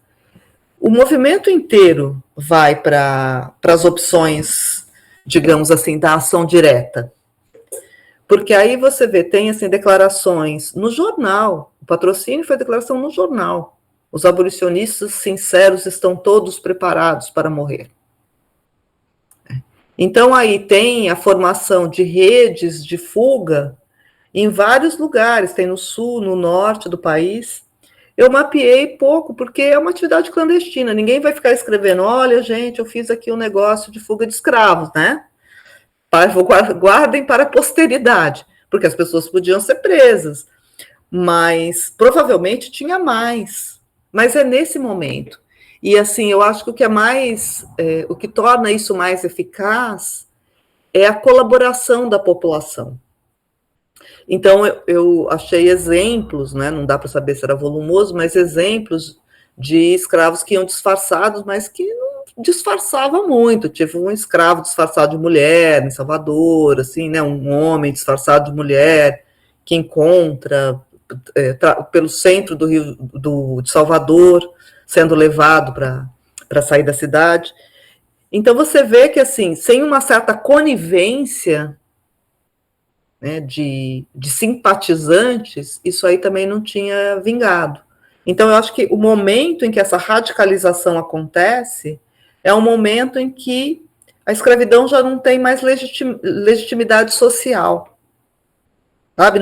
o movimento inteiro vai para as opções, digamos assim, da ação direta. Porque aí você vê, tem assim, declarações no jornal, o patrocínio foi declaração no jornal. Os abolicionistas sinceros estão todos preparados para morrer. Então, aí tem a formação de redes de fuga em vários lugares, tem no sul, no norte do país. Eu mapeei pouco, porque é uma atividade clandestina, ninguém vai ficar escrevendo, olha, gente, eu fiz aqui um negócio de fuga de escravos, né? Guardem para a posteridade, porque as pessoas podiam ser presas, mas provavelmente tinha mais. Mas é nesse momento. E, assim, eu acho que o que o que torna isso mais eficaz é a colaboração da população. Então, eu achei exemplos, né, não dá para saber se era volumoso, mas exemplos de escravos que iam disfarçados, mas que não disfarçavam muito. Tive um escravo disfarçado de mulher em Salvador, assim, né, um homem disfarçado de mulher que encontra pelo centro do Rio de Salvador, sendo levado para sair da cidade. Então, você vê que, assim, sem uma certa conivência, né, de simpatizantes, isso aí também não tinha vingado. Então, eu acho que o momento em que essa radicalização acontece é um momento em que a escravidão já não tem mais legitimidade social, sabe?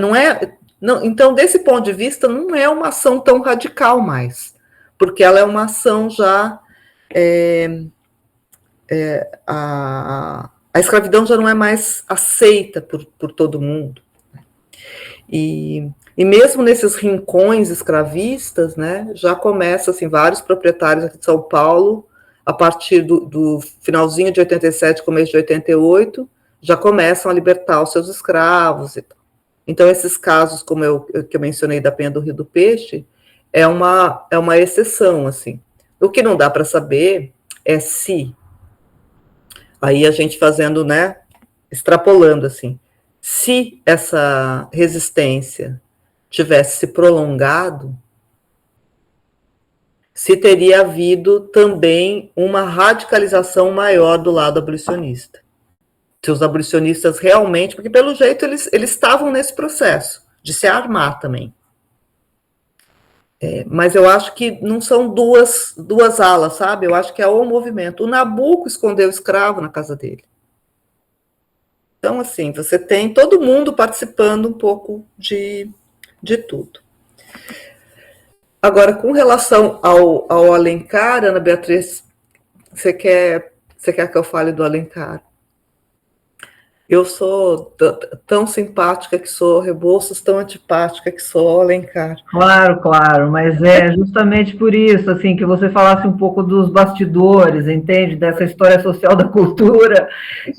Então, desse ponto de vista, não é uma ação tão radical mais, porque ela é uma ação já... a escravidão já não é mais aceita por todo mundo. E mesmo nesses rincões escravistas, né, já começa, assim, vários proprietários aqui de São Paulo, a partir do finalzinho de 87, começo de 88, já começam a libertar os seus escravos e tal. Então, esses casos, como que eu mencionei da Penha do Rio do Peixe, é uma exceção, assim. O que não dá para saber é se, aí a gente fazendo, né, extrapolando, assim, se essa resistência tivesse se prolongado, se teria havido também uma radicalização maior do lado abolicionista. Se os abolicionistas realmente, porque pelo jeito eles estavam nesse processo de se armar também. Mas eu acho que não são duas alas, sabe? Eu acho que é o movimento. O Nabuco escondeu o escravo na casa dele. Então, assim, você tem todo mundo participando um pouco de tudo. Agora, com relação ao Alencar, Ana Beatriz, você quer que eu fale do Alencar? Eu sou tão simpática que sou Rebouças, tão antipática que sou Alencar. Claro, mas é justamente por isso, assim, que você falasse um pouco dos bastidores, entende? Dessa história social da cultura,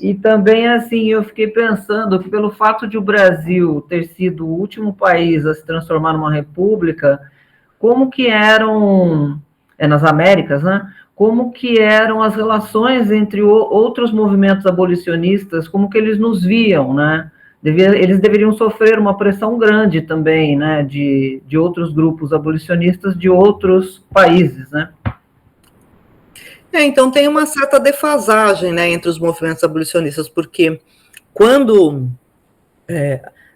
e também, assim, eu fiquei pensando que pelo fato de o Brasil ter sido o último país a se transformar numa república, como que eram, nas Américas, né? Como que eram as relações entre outros movimentos abolicionistas, como que eles nos viam, né? Eles deveriam sofrer uma pressão grande também, né, de outros grupos abolicionistas de outros países, né? Então tem uma certa defasagem, né, entre os movimentos abolicionistas, porque quando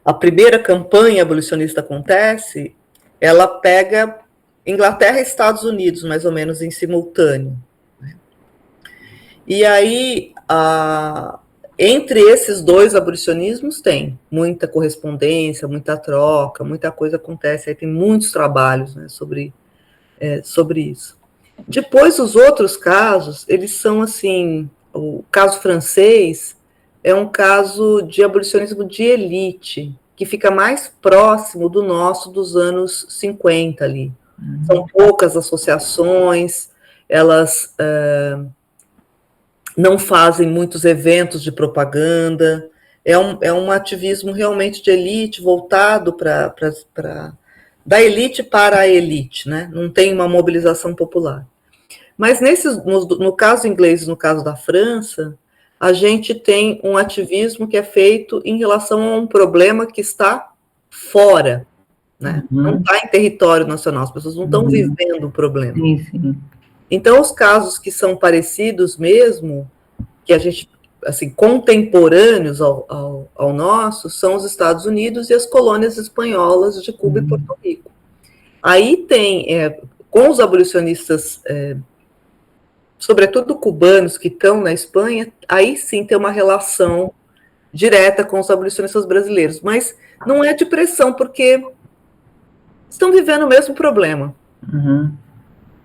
a primeira campanha abolicionista acontece, ela pega Inglaterra e Estados Unidos, mais ou menos em simultâneo. E aí, entre esses dois abolicionismos, tem muita correspondência, muita troca, muita coisa acontece, aí tem muitos trabalhos, né, sobre isso. Depois, os outros casos, eles são assim, o caso francês é um caso de abolicionismo de elite, que fica mais próximo do nosso dos anos 50 ali. São poucas associações, elas não fazem muitos eventos de propaganda, é um ativismo realmente de elite, voltado da elite para a elite, né? Não tem uma mobilização popular. Mas no caso inglês e no caso da França, a gente tem um ativismo que é feito em relação a um problema que está fora, né? Não está em território nacional, as pessoas não estão vivendo o problema. Sim. Então, os casos que são parecidos mesmo, que a gente, assim, contemporâneos ao nosso, são os Estados Unidos e as colônias espanholas de Cuba e Porto Rico. Aí tem, com os abolicionistas, sobretudo cubanos que estão na Espanha, aí sim tem uma relação direta com os abolicionistas brasileiros, mas não é de pressão, porque estão vivendo o mesmo problema.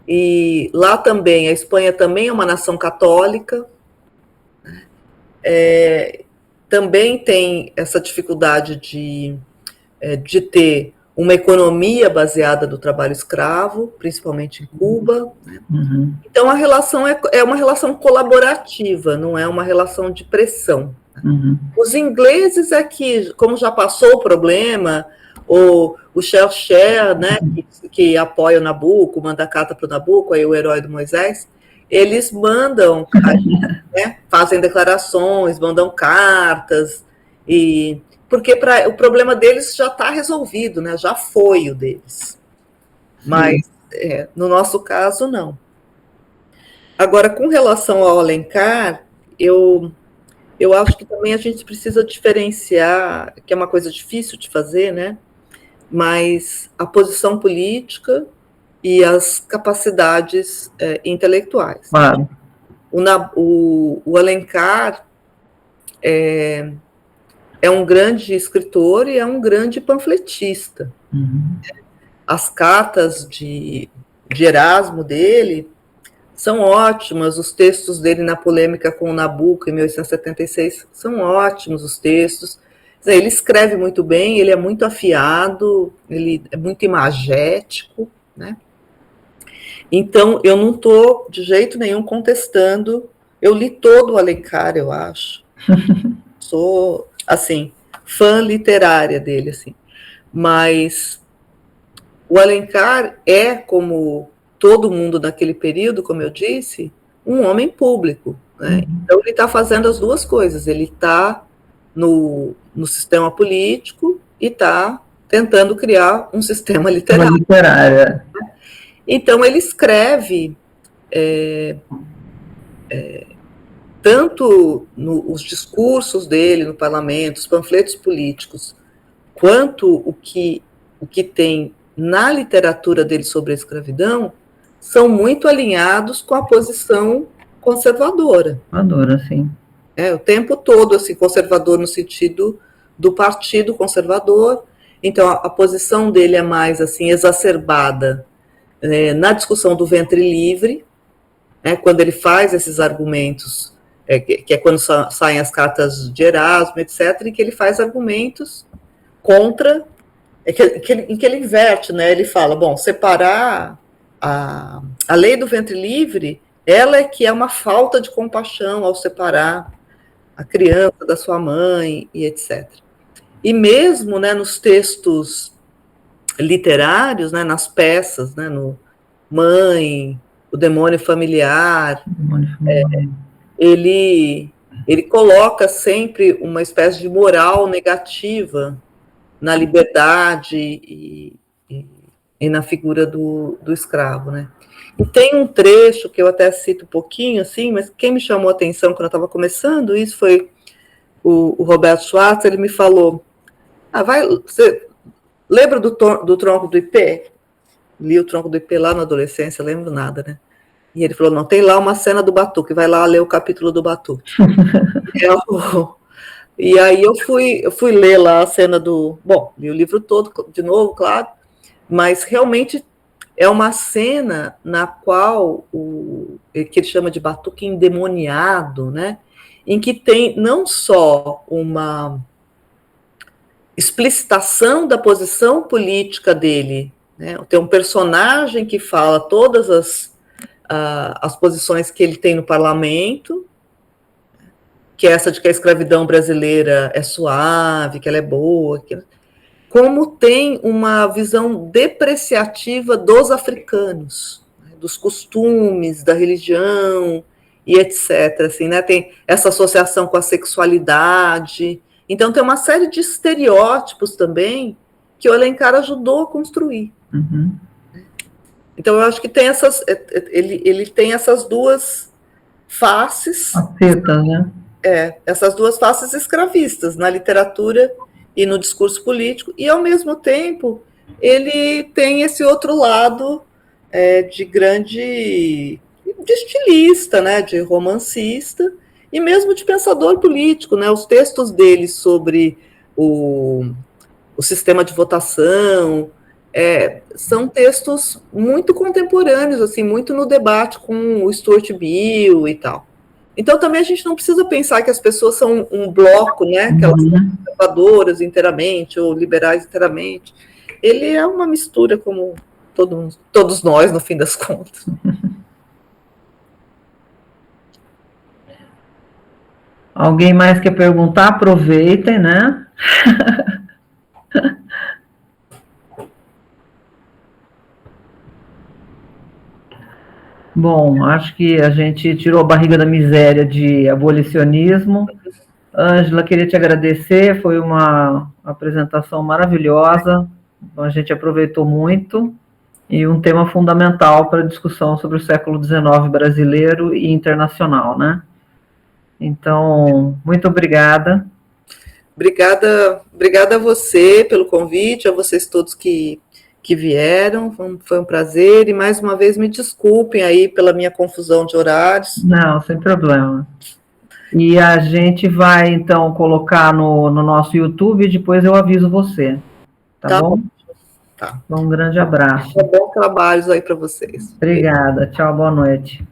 E lá também, a Espanha também é uma nação católica, também tem essa dificuldade de ter uma economia baseada no trabalho escravo, principalmente em Cuba. Então, a relação é uma relação colaborativa, não é uma relação de pressão. Os ingleses é que, como já passou o problema, o Churchill, né, que apoia o Nabuco, manda carta para o Nabuco, aí o herói do Moisés, eles mandam, né, fazem declarações, mandam cartas, porque o problema deles já está resolvido, né, já foi o deles. Mas, no nosso caso, não. Agora, com relação ao Alencar, eu acho que também a gente precisa diferenciar, que é uma coisa difícil de fazer, né? Mas a posição política e as capacidades intelectuais. Claro. O Alencar é um grande escritor e é um grande panfletista. Uhum. As cartas de Erasmo dele são ótimas, os textos dele na polêmica com o Nabucco, em 1876, são ótimos os textos. Ele escreve muito bem, ele é muito afiado, ele é muito imagético, né? Então, eu não estou, de jeito nenhum, contestando. Eu li todo o Alencar, eu acho. Sou, assim, fã literária dele, assim. Mas o Alencar é, como todo mundo naquele período, como eu disse, um homem público, né? Então, ele está fazendo as duas coisas. Ele está no sistema político e está tentando criar um sistema literário. Uma literária. Então, ele escreve tanto os discursos dele no parlamento, os panfletos políticos, quanto o que tem na literatura dele sobre a escravidão, são muito alinhados com a posição conservadora. Conservadora, sim. O tempo todo, assim, conservador no sentido do Partido Conservador. Então, a posição dele é mais, assim, exacerbada na discussão do ventre livre, quando ele faz esses argumentos, que é quando saem as cartas de Erasmo, etc., e que ele faz argumentos contra, em que ele inverte, né? Ele fala, bom, separar a lei do ventre livre, ela é que é uma falta de compaixão ao separar a criança da sua mãe, e etc. E mesmo, né, nos textos literários, né, nas peças, né, no Mãe, O Demônio Familiar, ele coloca sempre uma espécie de moral negativa na liberdade e na figura do escravo, né? E tem um trecho que eu até cito um pouquinho, assim, mas quem me chamou a atenção quando eu estava começando isso foi o Roberto Schwartz. Ele me falou, você lembra do Tronco do Ipê? Li o Tronco do Ipê lá na adolescência, lembro nada, né? E ele falou, não, tem lá uma cena do Batuque, vai lá ler o capítulo do Batuque. E aí eu fui ler lá a cena bom, li o livro todo de novo, claro, mas realmente é uma cena na qual que ele chama de Batuque endemoniado, né? Em que tem não só uma explicitação da posição política dele, né? Tem um personagem que fala todas as posições que ele tem no parlamento, que é essa de que a escravidão brasileira é suave, que ela é boa, como tem uma visão depreciativa dos africanos, dos costumes, da religião e etc. Assim, né? Tem essa associação com a sexualidade. Então, tem uma série de estereótipos também que o Alencar ajudou a construir. Uhum. Então, eu acho que tem ele tem essas duas faces. Facetas, né? Essas duas faces escravistas, na literatura e no discurso político, e, ao mesmo tempo, ele tem esse outro lado de estilista, né, de romancista, e mesmo de pensador político, né? Os textos dele sobre o sistema de votação são textos muito contemporâneos, assim, muito no debate com o Stuart Mill e tal. Então, também a gente não precisa pensar que as pessoas são um bloco, né, que elas são conservadoras inteiramente ou liberais inteiramente. Ele é uma mistura, como todos nós, no fim das contas. Alguém mais quer perguntar? Aproveitem, né? Bom, acho que a gente tirou a barriga da miséria de abolicionismo. Ângela, queria te agradecer, foi uma apresentação maravilhosa, a gente aproveitou muito, e um tema fundamental para a discussão sobre o século XIX brasileiro e internacional, né? Então, muito obrigada. Obrigada a você pelo convite, a vocês todos que que vieram, foi um prazer, e mais uma vez me desculpem aí pela minha confusão de horários. Não, sem problema. E a gente vai, então, colocar no nosso YouTube e depois eu aviso você. Tá bom? Tá. Um grande abraço. Bom trabalho aí para vocês. Obrigada. Tchau, boa noite.